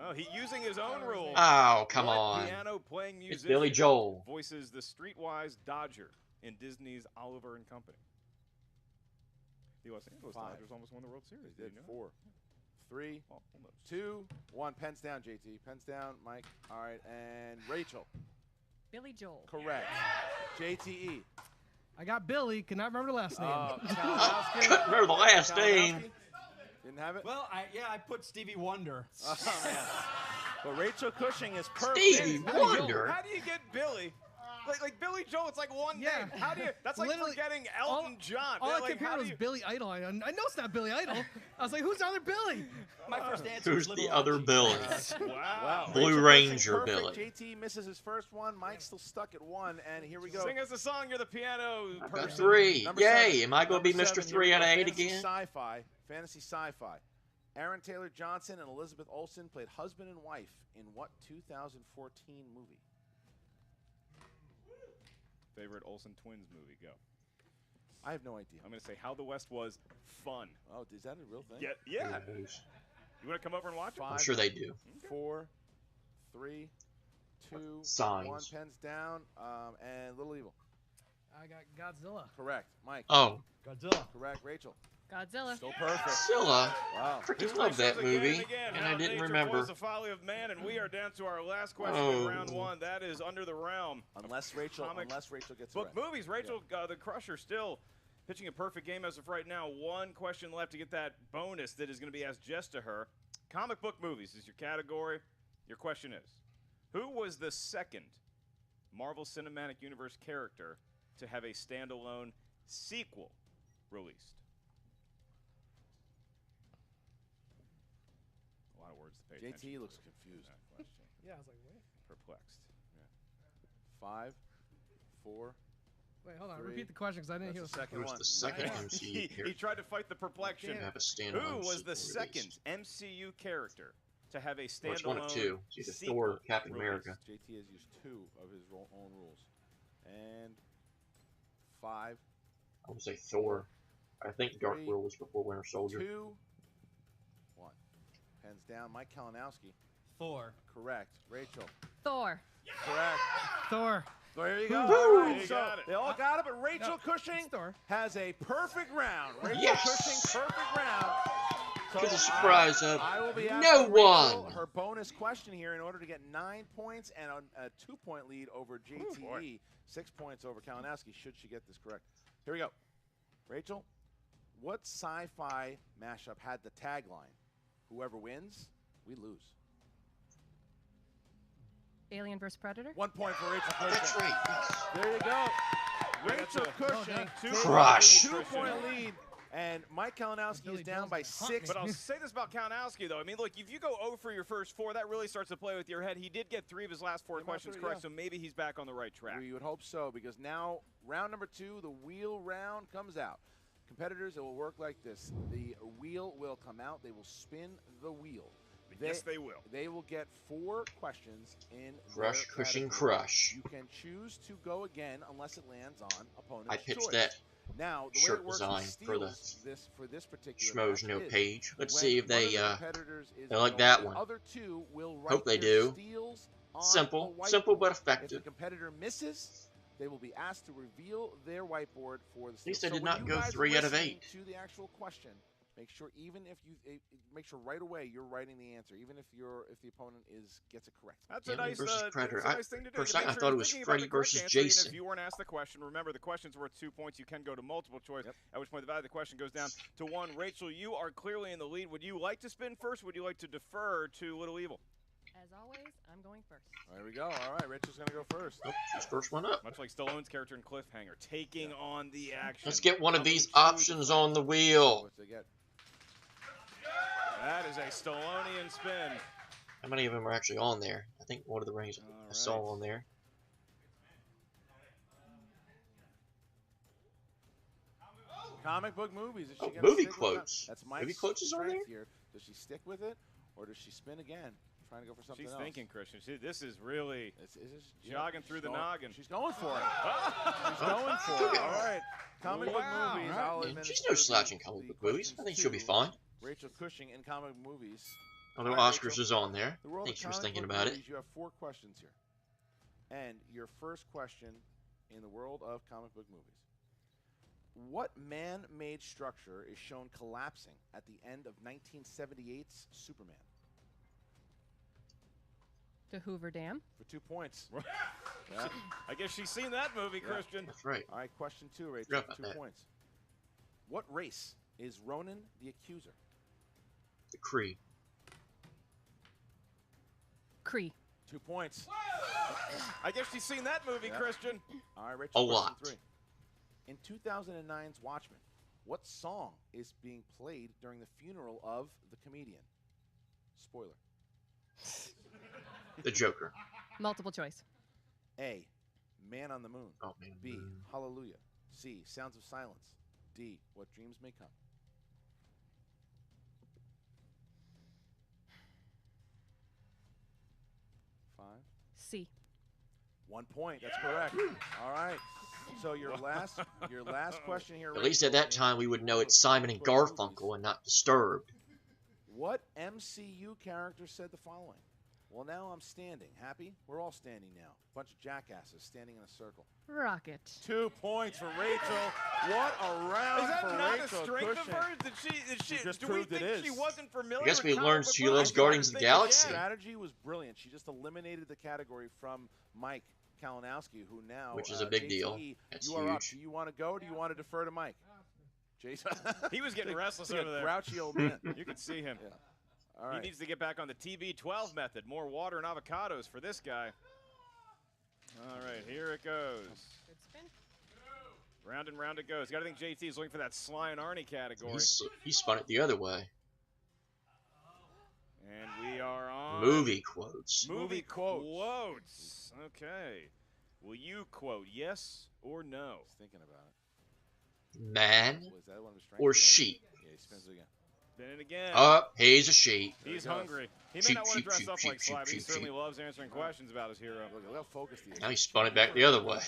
Oh, he using his own rules. Oh, come What on. piano-playing It's musician Billy Joel. voices the streetwise Dodger in Disney's Oliver and Company? The Los Angeles 5. Dodgers almost won the World Series. He did. You know? 4, 3, Oh, almost. 2, 1. Pens down, JT. Pens down, Mike. All right, and Rachel. Billy Joel. Correct. JTE. I got Billy. Cannot remember the last name. Kalinowski. Couldn't remember the last name. Kalinowski? Didn't have it? Well, I put Stevie Wonder. Oh, man. But Rachel Cushing is perfect. Stevie Wonder. How do you get Billy? Like Billy Joel, it's like one Yeah. name. How do you? That's like Literally, forgetting Elton John. All I Like, kept hearing how do was you- Billy Idol. I know it's not Billy Idol. I was like, who's the other Billy? My first answer Who's was the Little other Archie. Billy? Wow. Blue Rachel Ranger Cushing, perfect. Billy. JT misses his first one. Mike's still stuck at 1, and here we go. Sing us a song. You're the piano I got person. 3. Number Yay! 7. Am I going to be Number Mr. 7, 3 here out we of go. 8 Fantasy again? Sci-fi. Fantasy sci-fi. Aaron Taylor Johnson and Elizabeth Olsen played husband and wife in what 2014 movie? Favorite Olsen twins movie? Go. I have no idea. I'm gonna say How the West Was fun. Oh, is that a real thing? Yeah. Bad news. You want to come over and watch it? 5, I'm sure they do. 4, 3, 2, Signs. 1. Pens down. And Little Evil. I got Godzilla. Correct. Mike. Oh, Godzilla. Correct. Rachel. Godzilla. Still perfect. Scylla. Wow. Freaking love that movie, and I didn't remember. The folly of man, and we are down to our last question Oh. in round 1. That is Under the Realm. Unless Rachel Comic gets it book right. movies. Rachel, the Crusher, still pitching a perfect game as of right now. 1 question left to get that bonus that is going to be asked just to her. Comic book movies is your category. Your question is, who was the second Marvel Cinematic Universe character to have a standalone sequel released? A lot of words to pay attention JT to looks with confused. that question. Yeah, I was like, wait. Perplexed. 5, 4. Wait, hold on. 3. Repeat the question because I didn't hear That's the the second Who's one. the second Yeah. MCU He character tried to fight the perplexion. to have a standalone Who was the sequel second released? MCU character to have a Well, it's one standalone of 2. It's either sequel Thor or Captain released? America. JT has used 2 of his own rules. And 5, I would say Thor. I think Dark 3, World was before Winter Soldier. 2, 1. Pens down. Mike Kalinowski. Thor. Correct. Rachel. Thor. Correct. Thor. There you go. Woo! All right, You so got it. they all got it, but Rachel Cushing It's Thor. has a perfect round. Rachel Yes! Cushing, perfect round. So To the surprise of I will be no asking Rachel one. her bonus question here in order to get 9 points and a 2-point lead over JTE. boy. 6 points over Kalinowski, should she get this correct. Here we go. Rachel, what sci-fi mashup had the tagline, whoever wins, we lose? Alien vs. Predator. 1 point for Rachel Cushing. That's right. Yes. There you go. Rachel Well Cushing, done. takes Crush. a 2-point lead, and Mike Kalinowski Billy is down Joel's by gonna hunt 6. But I'll say this about Kalinowski, though. I mean, look, if you go 0 for your first 4, that really starts to play with your head. He did get 3 of his last 4 Came out questions 3, correct, yeah. so maybe he's back on the right track. We would hope so, because now round number 2, the wheel round comes out. Competitors, it will work like this. The wheel will come out. They will spin the wheel. Yes, they will. They will get 4 questions in Crush, their Cushing, category. crush. You can choose to go again unless it lands on opponent's I pitched choice. that. Now, the way shirt it works design with for the steals for this particular Schmoes match No is page. Let's when see if one of they the competitors is they like annoyed, that the one. other two will write Hope they their do. steals on Simple, a simple but whiteboard. If effective. the competitor misses, they will be asked to reveal their whiteboard for the steal. At least I So did when not you go guys 3 out of listening 8. To the actual question, make sure even if you make sure right away you're writing the answer, even if the opponent gets it correct. That's Alien a nice, versus Predator. that's a nice thing to do. For a You second, make I sure thought you're it was thinking about Freddy the correct versus answer, even Jason. if you weren't asked the question, remember the question's worth 2 points. You can go to multiple choice, at which point the value of the question goes down to 1. Rachel, you are clearly in the lead. Would you like to spin first? Would you like to defer to Little Evil? As always, I'm going first. There we go. All right, Rachel's gonna go first. Oh, she's first one up. Much like Stallone's character in Cliffhanger, taking on the action. Let's get one of Coming these to the options front. on the wheel. What's they get? That is a Stallonian spin. How many of them are actually on there? I think one of the rings I saw on there. Comic book movies. Is she gonna Movie stick with quotes. that? That's Mike's Movie quotes is on strength there? here. Does she stick with it, or does she spin again, trying to go for something She's else? thinking, Christian. This is really Yeah, jogging through the noggin. She's going for it. She's going for it. All right. Comic book movies. I'll Yeah, administer she's no slouch in the comic book movies. I think questions she'll be to fine. Rachel Cushing in comic book movies. Although All right, Oscars Rachel. is on there. The I world think of she was comic thinking book about it. movies, you have 4 questions here. And your first question in the world of comic book movies. What man-made structure is shown collapsing at the end of 1978's Superman? The Hoover Dam. For 2 points. Yeah. I guess she's seen that movie, Christian. That's right. All right, question 2, Rachel. Forgot about 2 that. points. What race is Ronan the Accuser? The Kree. Cree. 2 points. I guess she's seen that movie, Yeah. Christian. All right, Rachel. A question lot. 3. In 2009's Watchmen, what song is being played during the funeral of the comedian? Spoiler. The Joker. Multiple choice. A. Man on the Moon. Oh, man. B. Hallelujah. C. Sounds of Silence. D. What Dreams May Come. Five. C. 1 point. That's correct. All right. So your last question here. At least at that time we would know it's Simon and Garfunkel and not Disturbed. What MCU character said the following? Well, now I'm standing. Happy? We're all standing now. Bunch of jackasses standing in a circle. Rocket. 2 points for Rachel. What a round Is that for not Rachel a strength Cushing. of hers? Did she just do we proved it think is. she wasn't familiar I guess with we comic learned book she movies? loves I Guardians of the think again. Galaxy. Strategy was brilliant. She just eliminated the category from Mike Kalinowski, who now, Which is a big deal. JTE, That's you are up. huge. Do you want to go or do you want to defer to Mike? Jason. He was getting restless Like over a there. grouchy old man. You can see him. Yeah. All right. He needs to get back on the TB12 method. More water and avocados for this guy. All right, here it goes. Good spin. Round and round it goes. Got to think JT is looking for that Sly and Arnie category. He spun it the other way. And we are on Movie quotes. movie quotes. quotes. Okay. Will you quote yes or no? He's thinking about it. Man Was that one of his strengths? or sheep? Yeah, he spins it again. Spin it again. Up, he's a sheep. He's There he goes. hungry. He may Sheep, not want to sheep, dress sheep, up like sheep, Sly, but he sheep, certainly sheep. loves answering questions about his hero. Look how focused he is. Now he spun it back the other way.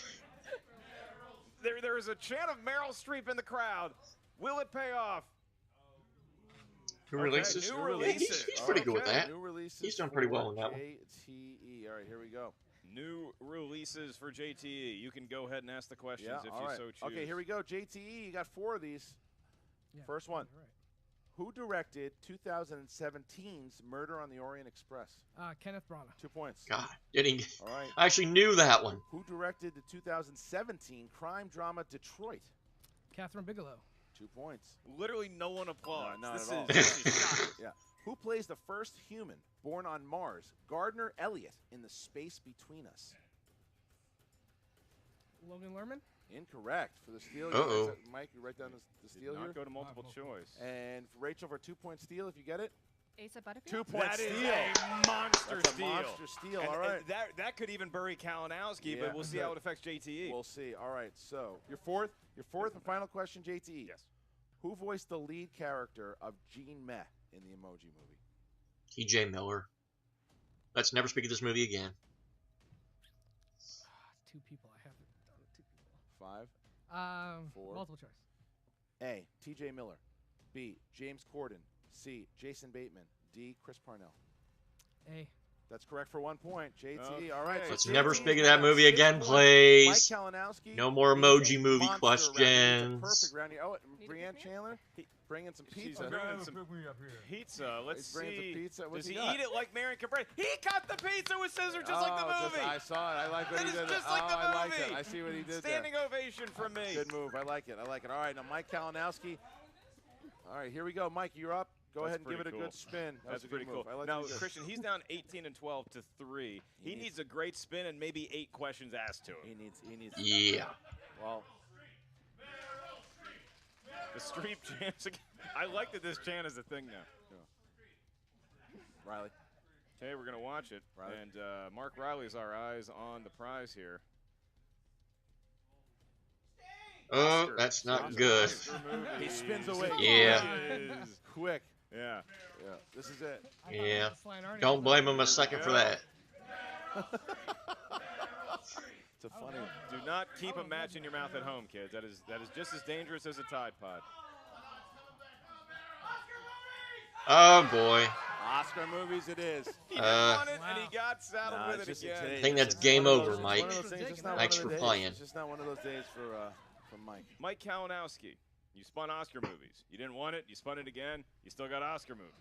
There is a chant of Meryl Streep in the crowd. Will it pay off? Who Okay, releases? new Yeah, releases. he's pretty good with Okay. that. New releases. He's done pretty well on that one. JTE. All right, here we go. New releases for JTE. You can go ahead and ask the questions Yeah, if all you right. so choose. Okay, here we go. JTE, you got 4 of these. Yeah, First one. you're right. Who directed 2017's Murder on the Orient Express? Kenneth Branagh. 2 points. God, getting. All right. I actually knew that one. Who directed the 2017 crime drama Detroit? Catherine Bigelow. 2 points. Literally no one applauds. No, not this at all. is shocking. Yeah. Who plays the first human born on Mars? Gardner Elliott in The Space Between Us. Logan Lerman. Incorrect for the steal. Uh-oh. Mike, you write down the Did steal not here. go to multiple choice. And for Rachel for a 2-point steal, if you get it. Asa Butterfield. 2 point That steal. is a monster That's a steal. monster steal. And- All and right. that could even bury Kalinowski, Yeah. but we'll see how it affects JTE. We'll see. All right. So your fourth and final question, JTE. Yes. Who voiced the lead character of Jean Meh in the Emoji Movie? T.J. Miller. Let's never speak of this movie again. 2 people. I haven't done 2 people. 5, Four. Multiple choice. A. T.J. Miller. B. James Corden. C. Jason Bateman. D. Chris Parnell. A. That's correct for 1 point. JT. Okay. All right. So Let's JT never has speak of got that movie 6 again, points. please. Mike Kalinowski. No more needs emoji a movie monster round. He needs a questions. perfect round here. Oh, Need a Brianne pizza? Chandler bringing some She's pizza. bringing some pizza. Let's He's bringing some see. pizza. What's Does he he got? eat it like Marion Cabrera? He cut the pizza with scissors just like the movie. I saw it. I like what That he is did. just like the I like movie. it. I see what he did Standing there. ovation from me. Good move. I like it. I like it. All right, now Mike Kalinowski. All right, here we go. Mike, you're up. Go That's ahead and give it pretty a cool. good spin. That That's was a good pretty cool. move. I like Now, what he did. Christian, he's down 18 and 12 to 3. He needs a great spin and maybe 8 questions asked to him. He needs. Yeah. Well, The street chants. I like that this chant is a thing now. Riley. Okay, we're going to watch it. Riley. And Mark Riley's our eyes on the prize here. Oh, Oscar. that's So not it is good. Oscar movie. He spins away. Yeah. Quick. Yeah. Yeah. This is it. Yeah. Flying Arnie Don't was blame on. him a second for that. It's a funny. Do not keep a match in your mouth at home, kids. That is just as dangerous as a Tide Pod. Oh boy. Oscar movies it is. He didn't want it, and he got saddled Nah, with it's it just again. today. I think that's It's game one of over, those- it's Mike. one of those things, it's not Thanks one of for the playing. days. It's just not one of those days for Mike. Mike Kalinowski, you spun Oscar movies. You didn't want it. You spun it again. You still got Oscar movies.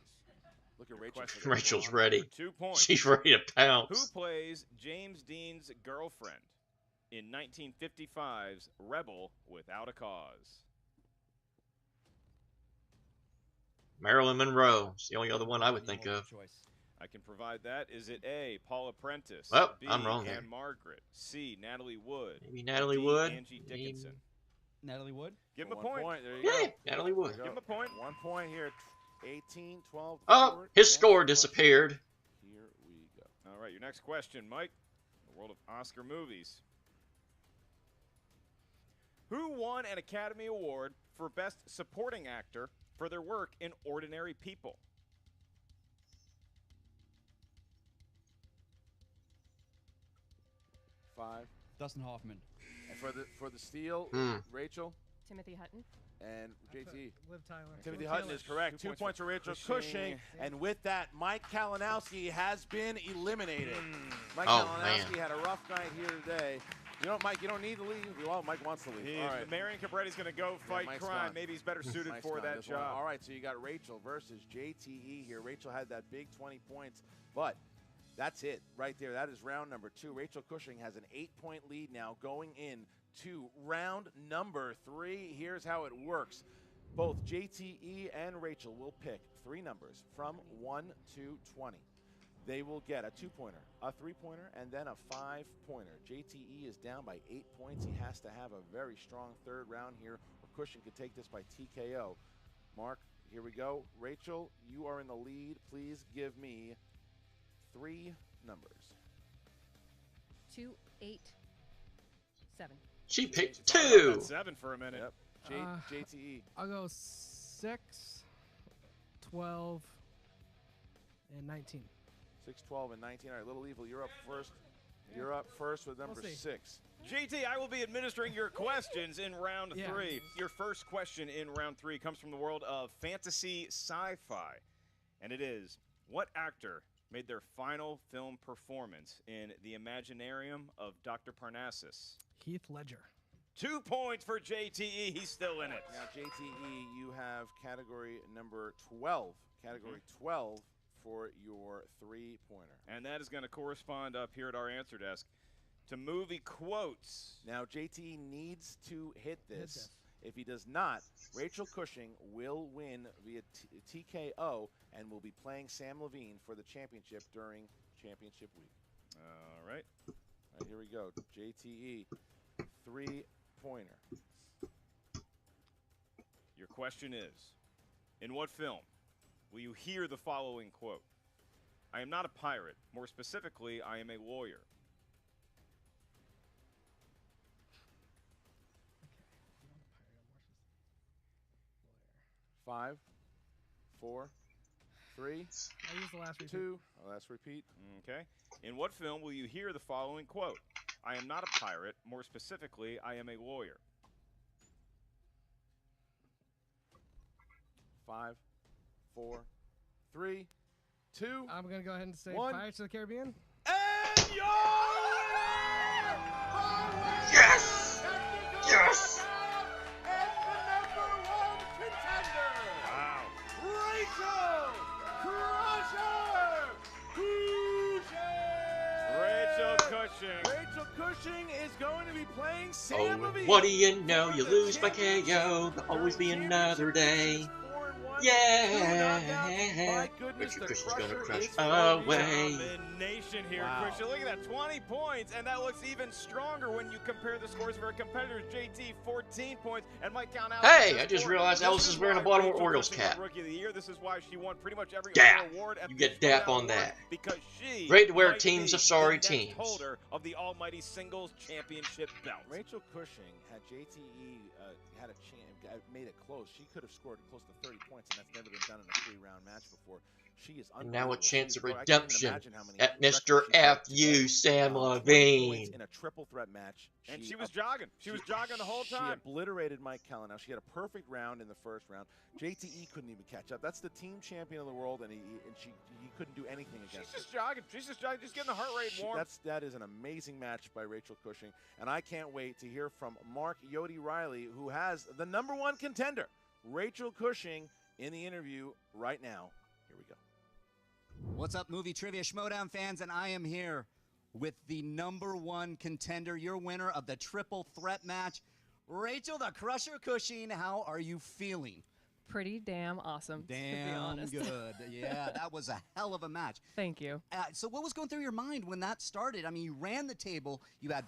Look at Rachel. Question. Rachel's ready. 2 points. She's ready to Who pounce. plays James Dean's girlfriend in 1955's Rebel Without a Cause? Marilyn Monroe. It's the only other one I would think of. Choice. I can provide that. Is it A, Paula Prentice? Oh, B, I'm wrong there. Anne Margaret? C, Natalie Wood? Maybe Natalie D, Wood. Angie Maybe- Dickinson. Natalie Wood. Give him a 1 point. There you Yeah, go. Natalie Wood. There you Give him go. a point. 1 point here. 18, 12. Oh, forward. his Next score question. disappeared. Here we go. All right, your next question, Mike. In the world of Oscar movies. Who won an Academy Award for Best Supporting Actor for their work in Ordinary People? Five. Dustin Hoffman. And for the steal, Rachel Timothy Hutton. and JT. Liv Tyler. Timothy Liv Hutton Taylor. is correct. 2 points for Rachel Cushing. Cushing. And with that, Mike Kalinowski has been eliminated. Mike Oh, Kalinowski man. had a rough night here today. You know, Mike, you don't need to leave. Well, Mike wants to leave. All right. Marion Cabretti's going to go fight Mike's crime. gone. Maybe he's better suited Mike's for gone that this one. job. All right, so you got Rachel versus JTE here. Rachel had that big 20 points, but that's it right there. That is round number 2. Rachel Cushing has an 8-point lead now going in to round number 3. Here's how it works. Both JTE and Rachel will pick 3 numbers from 1 to 20. They will get a 2-pointer, a 3-pointer, and then a 5-pointer. JTE is down by 8 points. He has to have a very strong third round here, or Cushing could take this by TKO. Mark, here we go. Rachel, you are in the lead. Please give me 3 numbers. 2, 8, 7. She picked Talk about 2. that 7 for a minute. Yep. JTE. I'll go 6, 12, and 19. 6, 12, and 19. All right, Little Evil, you're up first. You're up first with number see. 6. JT, I will be administering your questions in round 3. Your first question in round 3 comes from the world of fantasy sci-fi. And it is, what actor made their final film performance in The Imaginarium of Dr. Parnassus? Heath Ledger. 2 points for JTE. He's still in it. Now, JTE, you have category number 12. Category 12 for your 3-pointer. And that is going to correspond up here at our answer desk to movie quotes. Now, JT needs to hit this. If he does not, Rachel Cushing will win via TKO and will be playing Samm Levine for the championship during championship week. All right. All right, here we go. JTE, 3-pointer. Your question is, in what film will you hear the following quote? I am not a pirate. More specifically, I am a lawyer. Five, 4, 3, I'll use the last repeat. 2. Oh, last repeat. Okay. In what film will you hear the following quote? I am not a pirate. More specifically, I am a lawyer. 5, 4, 3, 2. I'm going to go ahead and say 1. Pirates of the Caribbean. And your Yes! Yes! And the #1 contender. Wow. Rachel Crusher Cushing. Rachel Cushing. Rachel Cushing is going to be playing Samm Oh, Levine. what do you know? You For the lose by KO. championship. There'll always be another day. 4-1, Yeah. 2 knockouts. My goodness, Rachel the Cushing's gonna Crusher crush is away. Domination here, Wow. Christian. Look at that, 20 points, and that looks even stronger when you compare the scores of our competitors. JT 14 points, and Mike Kalinowski. Hey, I just realized This Alice is wearing a Baltimore Rachel Orioles Cushing won cap. Rookie of the Year. This is why she won pretty much every Dap. award at You the get dap Shmoedown on Awards, that. because she Great to wear might teams be of sorry the next teams. holder of the almighty singles championship belt. Rachel Cushing had JTE had a chance, made it close. She could have scored close to 30 points, and that's never been done in a 3-round match before. She is And now a unbelievable. chance She of is- I can't even redemption imagine how many at records Mr. she broke F.U. today. Samm 20 points Levine. in a triple threat match. And she was jogging. She was jogging the whole She time. obliterated Mike Kalinowski. She had a perfect round in the first round. JTE couldn't even catch up. That's the team champion of the world, and he couldn't do anything She's against her. just jogging. She's just jogging, just getting the heart rate warm. That is an amazing match by Rachel Cushing, and I can't wait to hear from Mark Yodi Riley, who has the #1 contender, Rachel Cushing, in the interview right now. Here we go. What's up, Movie Trivia Schmoedown fans? And I am here with the #1 contender, your winner of the triple threat match, Rachel the Crusher Cushing. How are you feeling? Pretty damn awesome, to be Damn honest. good. Yeah, that was a hell of a match. Thank you. So what was going through your mind when that started? I mean, you ran the table. You had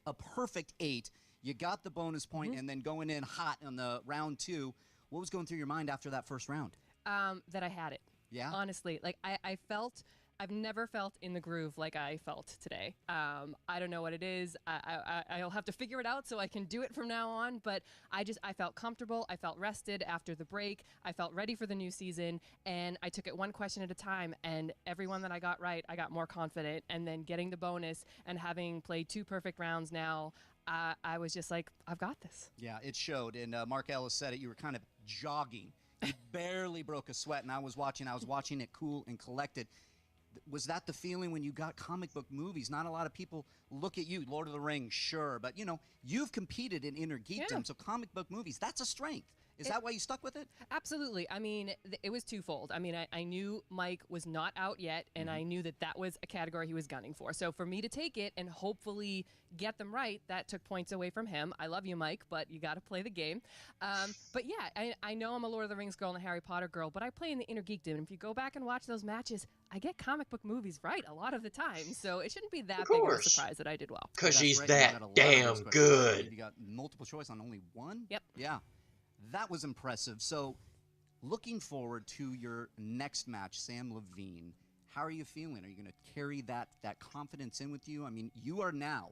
a perfect 8. You got the bonus point, and then going in hot on the round 2. What was going through your mind after that first round? That I had it. Yeah? Honestly, like I've never felt in the groove like I felt today. I don't know what it is. I'll have to figure it out so I can do it from now on. But I felt comfortable. I felt rested after the break. I felt ready for the new season, and I took it one question at a time. And every one that I got right, I got more confident. And then getting the bonus and having played 2 perfect rounds now, I was just like, I've got this. Yeah, it showed. And Mark Ellis said it. You were kind of jogging. You barely broke a sweat, and I was watching it cool and collected. Was that the feeling when you got comic book movies? Not a lot of people look at you. Lord of the Rings, sure. But, you know, you've competed in inner geekdom, Yeah. so comic book movies, that's a strength. Is that why you stuck with it? Absolutely. I mean, it was twofold. I mean, I knew Mike was not out yet, and I knew that was a category he was gunning for. So for me to take it and hopefully get them right, that took points away from him. I love you, Mike, but you got to play the game. But yeah, I know I'm a Lord of the Rings girl and a Harry Potter girl, but I play in the inner geekdom. And if you go back and watch those matches, I get comic book movies right a lot of the time. So it shouldn't be that big of a surprise that I did well. Because she's That's right, you got a that lot of those damn questions. good. You got multiple choice on only one? Yep. Yeah. That was impressive. So, looking forward to your next match, Samm Levine. How are you feeling? Are you going to carry that confidence in with you? I mean, you are now.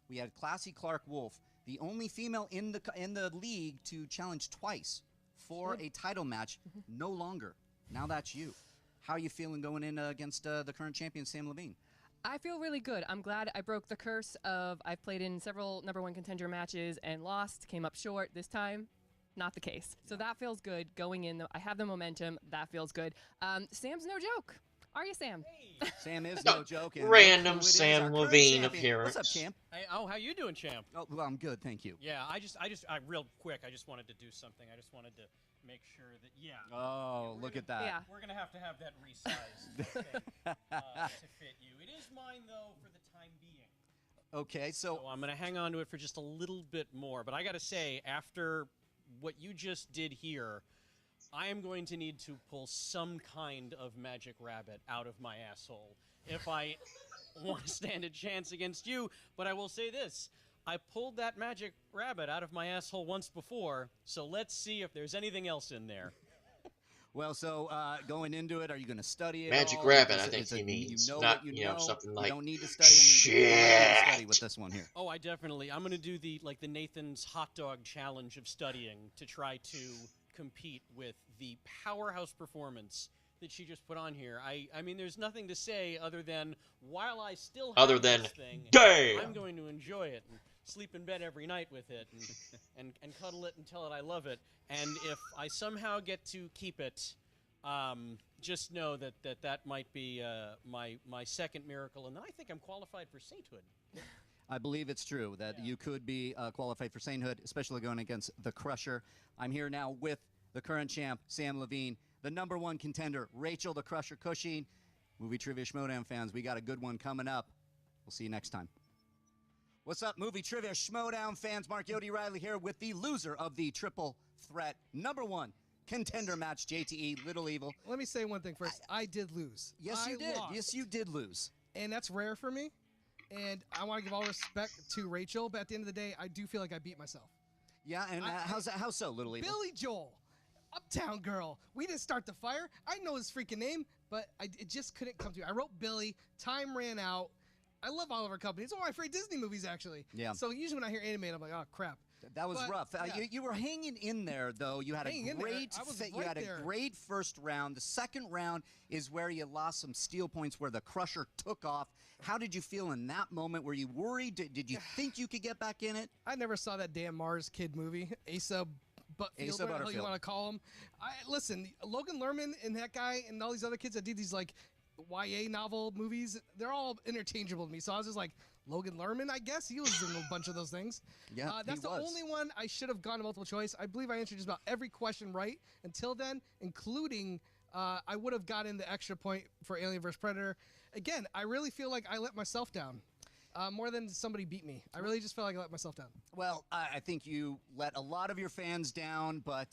We had Classy Clark Wolf, the only female in the league to challenge twice for a title match. No longer. Now that's you. How are you feeling going in against the current champion, Samm Levine? I feel really good. I'm glad I broke the curse of I've played in several #1 contender matches and lost, came up short. This time, not the case. So that feels good going in. I have the momentum. That feels good. Samm's no joke. Are you, Samm? Sam is no joke. And Random look who it is, Samm our current Levine champion. appearance. What's up, champ? Hey, oh, how you doing, champ? Oh, well, I'm good, thank you. Yeah, I real quick, I just wanted to do something. I just wanted to make sure that, Oh, look at that. Yeah. we're going to have that resized thing, to fit you. It is mine, though, for the time being. Okay, so So I'm going to hang on to it for just a little bit more. But I got to say, after what you just did here, I am going to need to pull some kind of magic rabbit out of my asshole if I want to stand a chance against you. But I will say this. I pulled that magic rabbit out of my asshole once before, so let's see if there's anything else in there. well, so going into it, are you going to study it? Magic all? rabbit, Is I it- think is it he means, you know not, what you you know, know. something You like don't need to study. I mean, you don't need to study shit. with this one here. Oh, I definitely. I'm going to do the Nathan's hot dog challenge of studying to try to compete with the powerhouse performance that she just put on here. I mean, there's nothing to say other than while I still have Other than, this thing, damn! I'm going to enjoy it. sleep in bed every night with it and cuddle it and tell it I love it. And if I somehow get to keep it, just know that might be my second miracle, and then I think I'm qualified for sainthood. I believe it's true that you could be qualified for sainthood, especially going against the Crusher. I'm here now with the current champ, Samm Levine, the #1 contender, Rachel the Crusher Cushing. Movie Trivia Schmoedown fans, we got a good one coming up. We'll see you next time. What's up, Movie Trivia Schmoedown fans? Mark Yodi Riley here with the loser of the triple threat #1 contender match, JTE, Little Evil. Let me say one thing first. I did lose. Yes, you did. Lost. Yes, you did lose. And that's rare for me. And I want to give all respect to Rachel, but at the end of the day, I do feel like I beat myself. Yeah, and how so, Little Evil? Billy Joel, Uptown Girl. We didn't start the fire. I know his freaking name, but it just couldn't come to me. I wrote Billy. Time ran out. I love Oliver Company. It's one of my favorite Disney movies, actually. Yeah. So usually when I hear anime, I'm like, oh, crap. That was But, rough. yeah. You were hanging in there, though. You had Hanging a in there. great, I was you right had a there. great first round. The second round is where you lost some steal points, where the Crusher took off. How did you feel in that moment? Were you worried? Did you think you could get back in it? I never saw that damn Mars Kid movie, Asa Butterfield, whatever the hell you want to call him. Listen, Logan Lerman and that guy and all these other kids that did these like YA novel movies, they're all interchangeable to me. So I was just like, Logan Lerman, I guess he was in a bunch of those things. Yeah, that's the only one I should have gone to multiple choice. I believe I answered just about every question right until then, including I would have gotten the extra point for Alien vs Predator. Again, I really feel like I let myself down. More than somebody beat me. I really just felt like I let myself down. Well, I think you let a lot of your fans down, but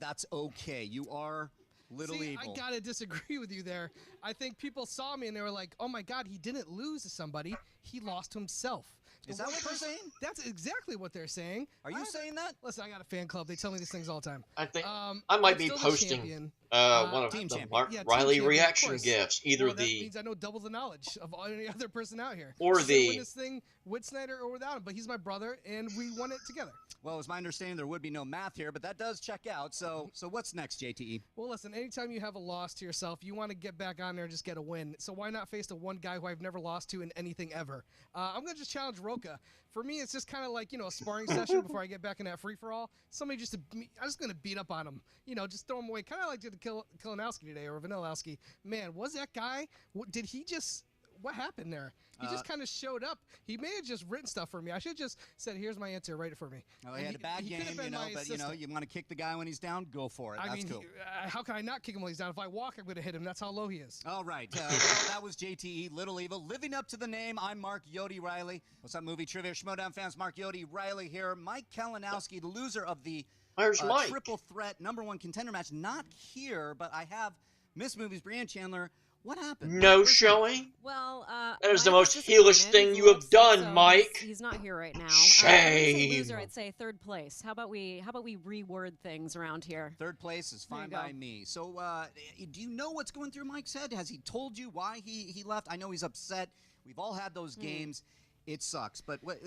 that's okay. You are Little Evil. I gotta disagree with you there. I think people saw me and they were like, "Oh my God, he didn't lose to somebody; he lost to himself." Is that what they're saying? That's exactly what they're saying. Are you saying that? Listen, I got a fan club. They tell me these things all the time. I think I I'm might be still the posting champion. one of Team the champion. Mark Yeah, team Riley champion, of reaction course. gifts, either Well, that the means I know double the knowledge of any other person out here. Or Should've the- win this thing with Snyder or without him, but he's my brother, and we won it together. Well, it was my understanding there would be no math here, but that does check out. So what's next, JTE? Well, listen, anytime you have a loss to yourself, you want to get back on there and just get a win. So why not face the one guy who I've never lost to in anything ever? I'm going to just challenge Roka. For me, it's just kind of like, a sparring session before I get back in that free-for-all. Somebody I'm just going to beat up on him. Just throw him away. Kind of like did Kalinowski today, or Vanillowski. Man, was that guy, did he just... What happened there? He just kind of showed up. He may have just written stuff for me. I should have just said, "Here's my answer. Write it for me." Oh, he had a bad game, could have been my but assistant. you want to kick the guy when he's down, go for it. I That's mean, cool. how can I not kick him when he's down? If I walk, I'm going to hit him. That's how low he is. All right, that was JTE, Little Evil, living up to the name. I'm Mark Yodi Riley. What's up, Movie Trivia Schmoedown fans? Mark Yodi Riley here. Mike Kalinowski, the loser of the Where's Mike? triple threat #1 contender match, not here, but I have Miss Movies Brianne Chandler. What happened? no showing? Well, That is the Mike most is heelish disappointed. thing He's you a little have done, upset, so Mike. He's not here right now. Shame. Loser, I'd say third place. How about we reword things around here? Third place is There you fine go. by me. So, do you know what's going through Mike's head? Has he told you why he left? I know he's upset. We've all had those games. It sucks. But what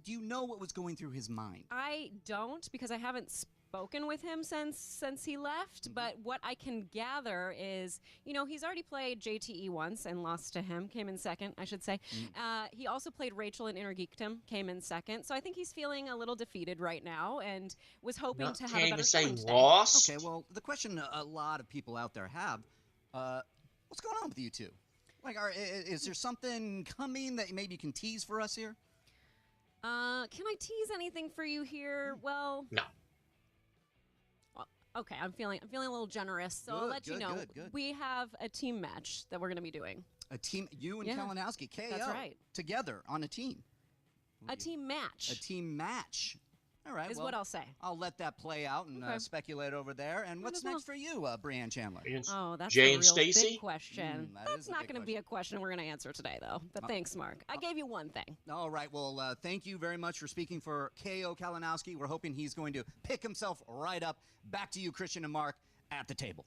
do you know what was going through his mind? I don't, because I haven't spoken with him since he left. But what I can gather is, he's already played JTE once and lost to him, came in second, I should say. He also played Rachel in Inner Geekdom, came in second. So I think he's feeling a little defeated right now and was hoping to have a Can't even better say showing today. lost. Okay, well, the question a lot of people out there have, what's going on with you two? Like, is there something coming that maybe you can tease for us here? Can I tease anything for you here? Well, No. okay, I'm feeling a little generous, so I'll Good, let you good, know. good, good. We have a team match that we're going to be doing. A team, you and Yeah, Kalinowski, KO, that's right. together on a team. A team match A team match. All right, is well, what I'll say. I'll let that play out and Okay. Speculate over there. And what's as well. next for you, Brianne Chandler? Oh, that's Jay a and real Stacy? big question. that is That's a not big going to be a question we're going to answer today, though. But thanks, Mark. I gave you one thing. All right, well, thank you very much for speaking for KO Kalinowski. We're hoping he's going to pick himself right up. Back to you, Christian and Mark, at the table.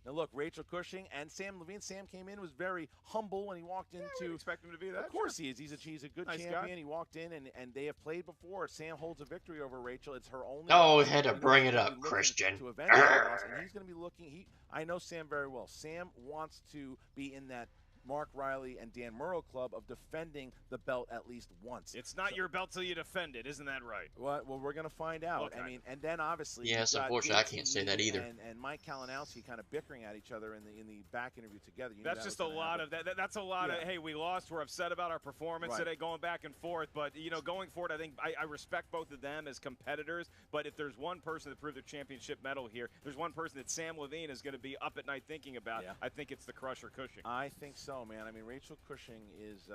Now look, Rachel Cushing and Samm Levine. Sam came in, was very humble when he walked into. Expect him to be that. Of course he is. He's a good Nice champion. guy. He walked in and they have played before. Sam holds a victory over Rachel. It's her only. Oh, loss. had to You know, bring he's it gonna up, be looking Christian. To avenge that loss, and he's going to be looking. I know Sam very well. Sam wants to be in that Mark Riley and Dan Murrow club of defending the belt at least once. It's not your belt till you defend it, isn't that right? Well, we're going to find out. Okay. I mean, and then obviously, yes, you've got unfortunately, I JTE can't say that either. And Mike Kalinowski kind of bickering at each other in the back interview together. You knew That's that just was a gonna lot happen. of that. That's a lot of, hey, we lost. We're upset about our performance Right. today, going back and forth. But, you know, going forward, I think I respect both of them as competitors. But if there's one person that proved their championship medal here, there's one person that Samm Levine is going to be up at night thinking about. Yeah. I think it's the Crusher Cushing. I think so, man. I mean, Rachel Cushing is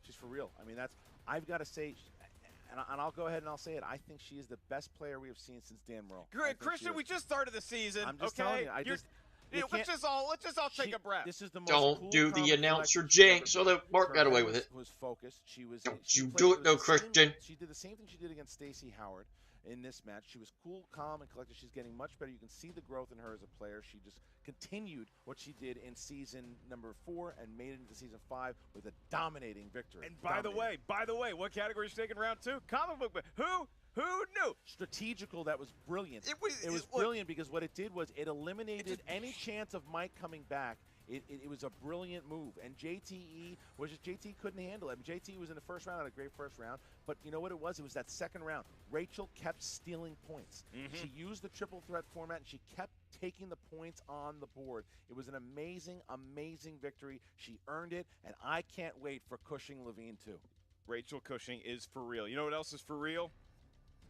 she's for real. I mean, I've got to say, and I'll go ahead and I'll say it. I think she is the best player we have seen since Dan Murrow. Great, Christian. We just started the season. I'm just okay? telling you. Let's just all take a breath. This is the most Don't cool, do calm, the and announcer collected she's ever jinx, so been. that Mark Her got away head with it. Was focused. She was. Don't she you played- do it it, though, was the same- Christian. She did the same thing she did against Stacey Howard in this match. She was cool, calm, and collected. She's getting much better. You can see the growth in her as a player. She just continued what she did in season number 4 and made it into season 5 with a dominating victory. And by the way, what category is taking round 2? Comic book. Who knew? Strategical, that was brilliant. It was brilliant because what it did was it eliminated any chance of Mike coming back. It was a brilliant move, and JTE couldn't handle it. I mean, JTE was in the first round, had a great first round, but you know what it was? It was that second round. Rachel kept stealing points. She used the triple threat format, and she kept taking the points on the board. It was an amazing, amazing victory. She earned it, and I can't wait for Cushing Levine too. Rachel Cushing is for real. You know what else is for real?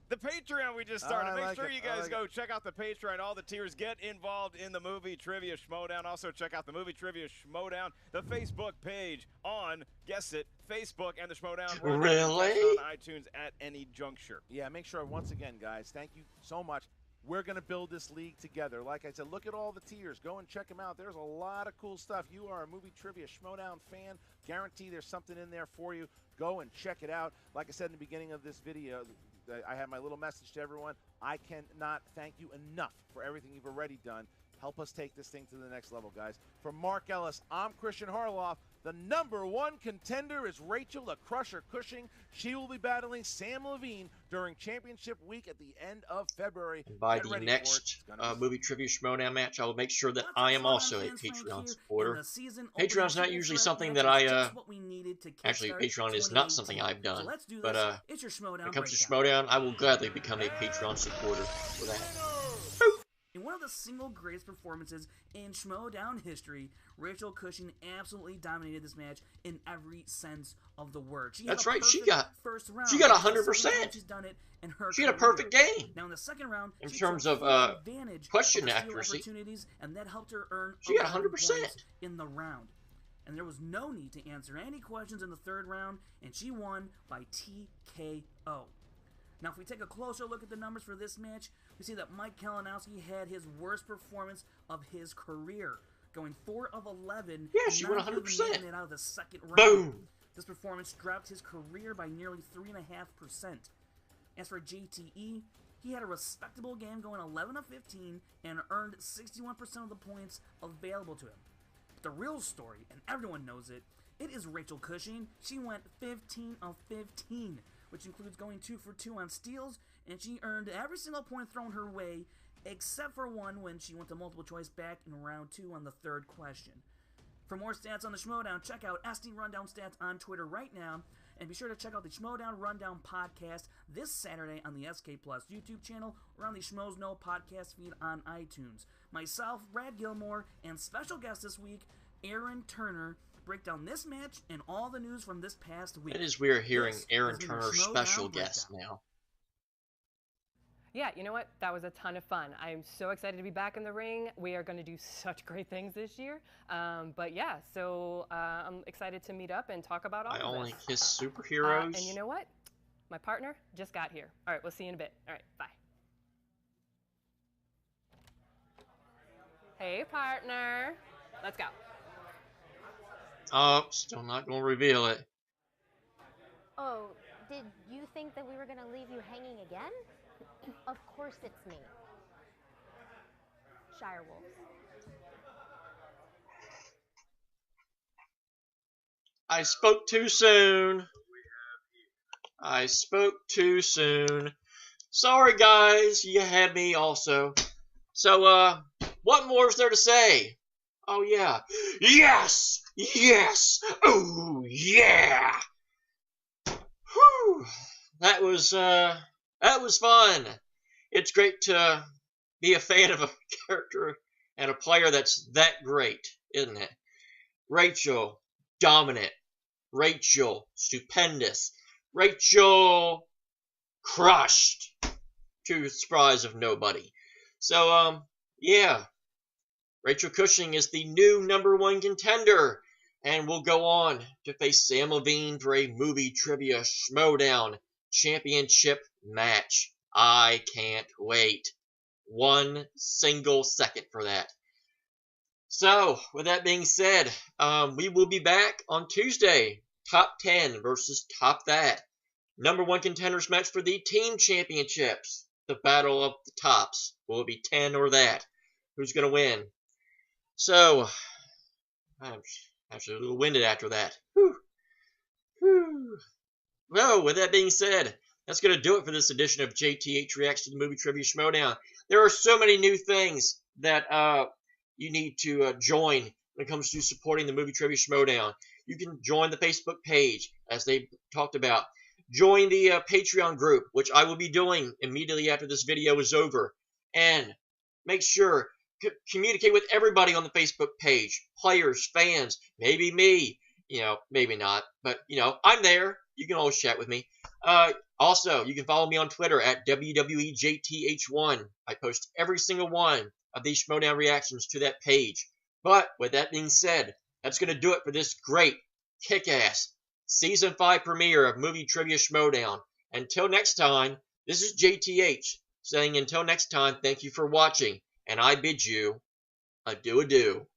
The Patreon we just started. Make sure you guys go check out the Patreon. All the tiers. Get involved in the Movie Trivia Schmoedown. Also, check out the Movie Trivia Schmoedown, the Facebook page on, guess it, Facebook and the Schmoedown. Really? On iTunes at any juncture. Yeah, make sure, once again, guys, thank you so much. We're going to build this league together. Like I said, look at all the tiers. Go and check them out. There's a lot of cool stuff. You are a Movie Trivia Schmoedown fan. Guarantee there's something in there for you. Go and check it out. Like I said in the beginning of this video, I have my little message to everyone. I cannot thank you enough for everything you've already done. Help us take this thing to the next level, guys. For Mark Ellis, I'm Christian Harloff. The #1 contender is Rachel the Crusher Cushing. She will be battling Samm Levine during championship week at the end of February. By Get the ready next for it. It's gonna be Movie Trivia Schmoedown match, I will make sure that I am also a Patreon supporter. Patreon's not usually something that I, actually, Patreon is not something I've done. But when it comes to Schmoedown, I will gladly become a Patreon supporter for that. In one of the single greatest performances in Schmoedown history, Rachel Cushing absolutely dominated this match in every sense of the word. That's right, she got 100%. She's done it in her She had a career. perfect game. Now in the second round, in she terms took of full advantage question of steal accuracy, opportunities, and that helped her earn she got 11 100%. points in the round. And there was no need to answer any questions in the third round, and she won by TKO. Now, if we take a closer look at the numbers for this match, we see that Mike Kalinowski had his worst performance of his career, going 4 of 11. Yeah, she won not even 100%. making it out of the second round. Boom! This performance dropped his career by nearly 3.5%. As for JTE, he had a respectable game, going 11 of 15 and earned 61% of the points available to him. But the real story, and everyone knows it, it is Rachel Cushing. She went 15 of 15. Which includes going 2 for 2 on steals, and she earned every single point thrown her way, except for one when she went to multiple choice back in round 2 on the third question. For more stats on the Schmoedown, check out SD Rundown Stats on Twitter right now, and be sure to check out the Schmoedown Rundown podcast this Saturday on the SK Plus YouTube channel or on the Schmoes Know podcast feed on iTunes. Myself, Brad Gilmore, and special guest this week, Aaron Turner, break down this match and all the news from this past week. It is weird hearing This Aaron has been the Turner's Schmoedown special Breakdown. guest now. Yeah, you know what? That was a ton of fun. I'm so excited to be back in the ring. We are going to do such great things this year. But yeah, so I'm excited to meet up and talk about all I of only this. kiss superheroes. And you know what? My partner just got here. All right, we'll see you in a bit. All right, bye. Hey, partner. Let's go. Oh, still not going to reveal it. Oh, did you think that we were going to leave you hanging again? Of course it's me. Shire Wolves. I spoke too soon. I spoke too soon. Sorry, guys. You had me also. So, what more is there to say? Oh yeah. Yes! Yes! Oh yeah! Whew! That was fun. It's great to be a fan of a character and a player that's that great, isn't it? Rachel, dominant. Rachel, stupendous. Rachel, crushed. To the surprise of nobody. So, yeah. Rachel Cushing is the new #1 contender. And will go on to face Samm Levine for a Movie Trivia Schmoedown championship match. I can't wait 1 single second for that. So, with that being said, we will be back on Tuesday. Top 10 versus top that. #1 contenders match for the team championships. The battle of the tops. Will it be 10 or that? Who's going to win? So, I'm actually a little winded after that. Whew. Whew. Well, with that being said, that's going to do it for this edition of JTH Reacts to the Movie Trivia Schmoedown. There are so many new things that you need to join when it comes to supporting the Movie Trivia Schmoedown. You can join the Facebook page, as they talked about. Join the Patreon group, which I will be doing immediately after this video is over. And make sure communicate with everybody on the Facebook page. Players, fans, maybe me. Maybe not. But, I'm there. You can always chat with me. Also, you can follow me on Twitter at WWEJTH1. I post every single one of these Schmoedown reactions to that page. But, with that being said, that's going to do it for this great, kick-ass Season 5 premiere of Movie Trivia Schmoedown. Until next time, this is JTH, saying until next time, thank you for watching, and I bid you adieu.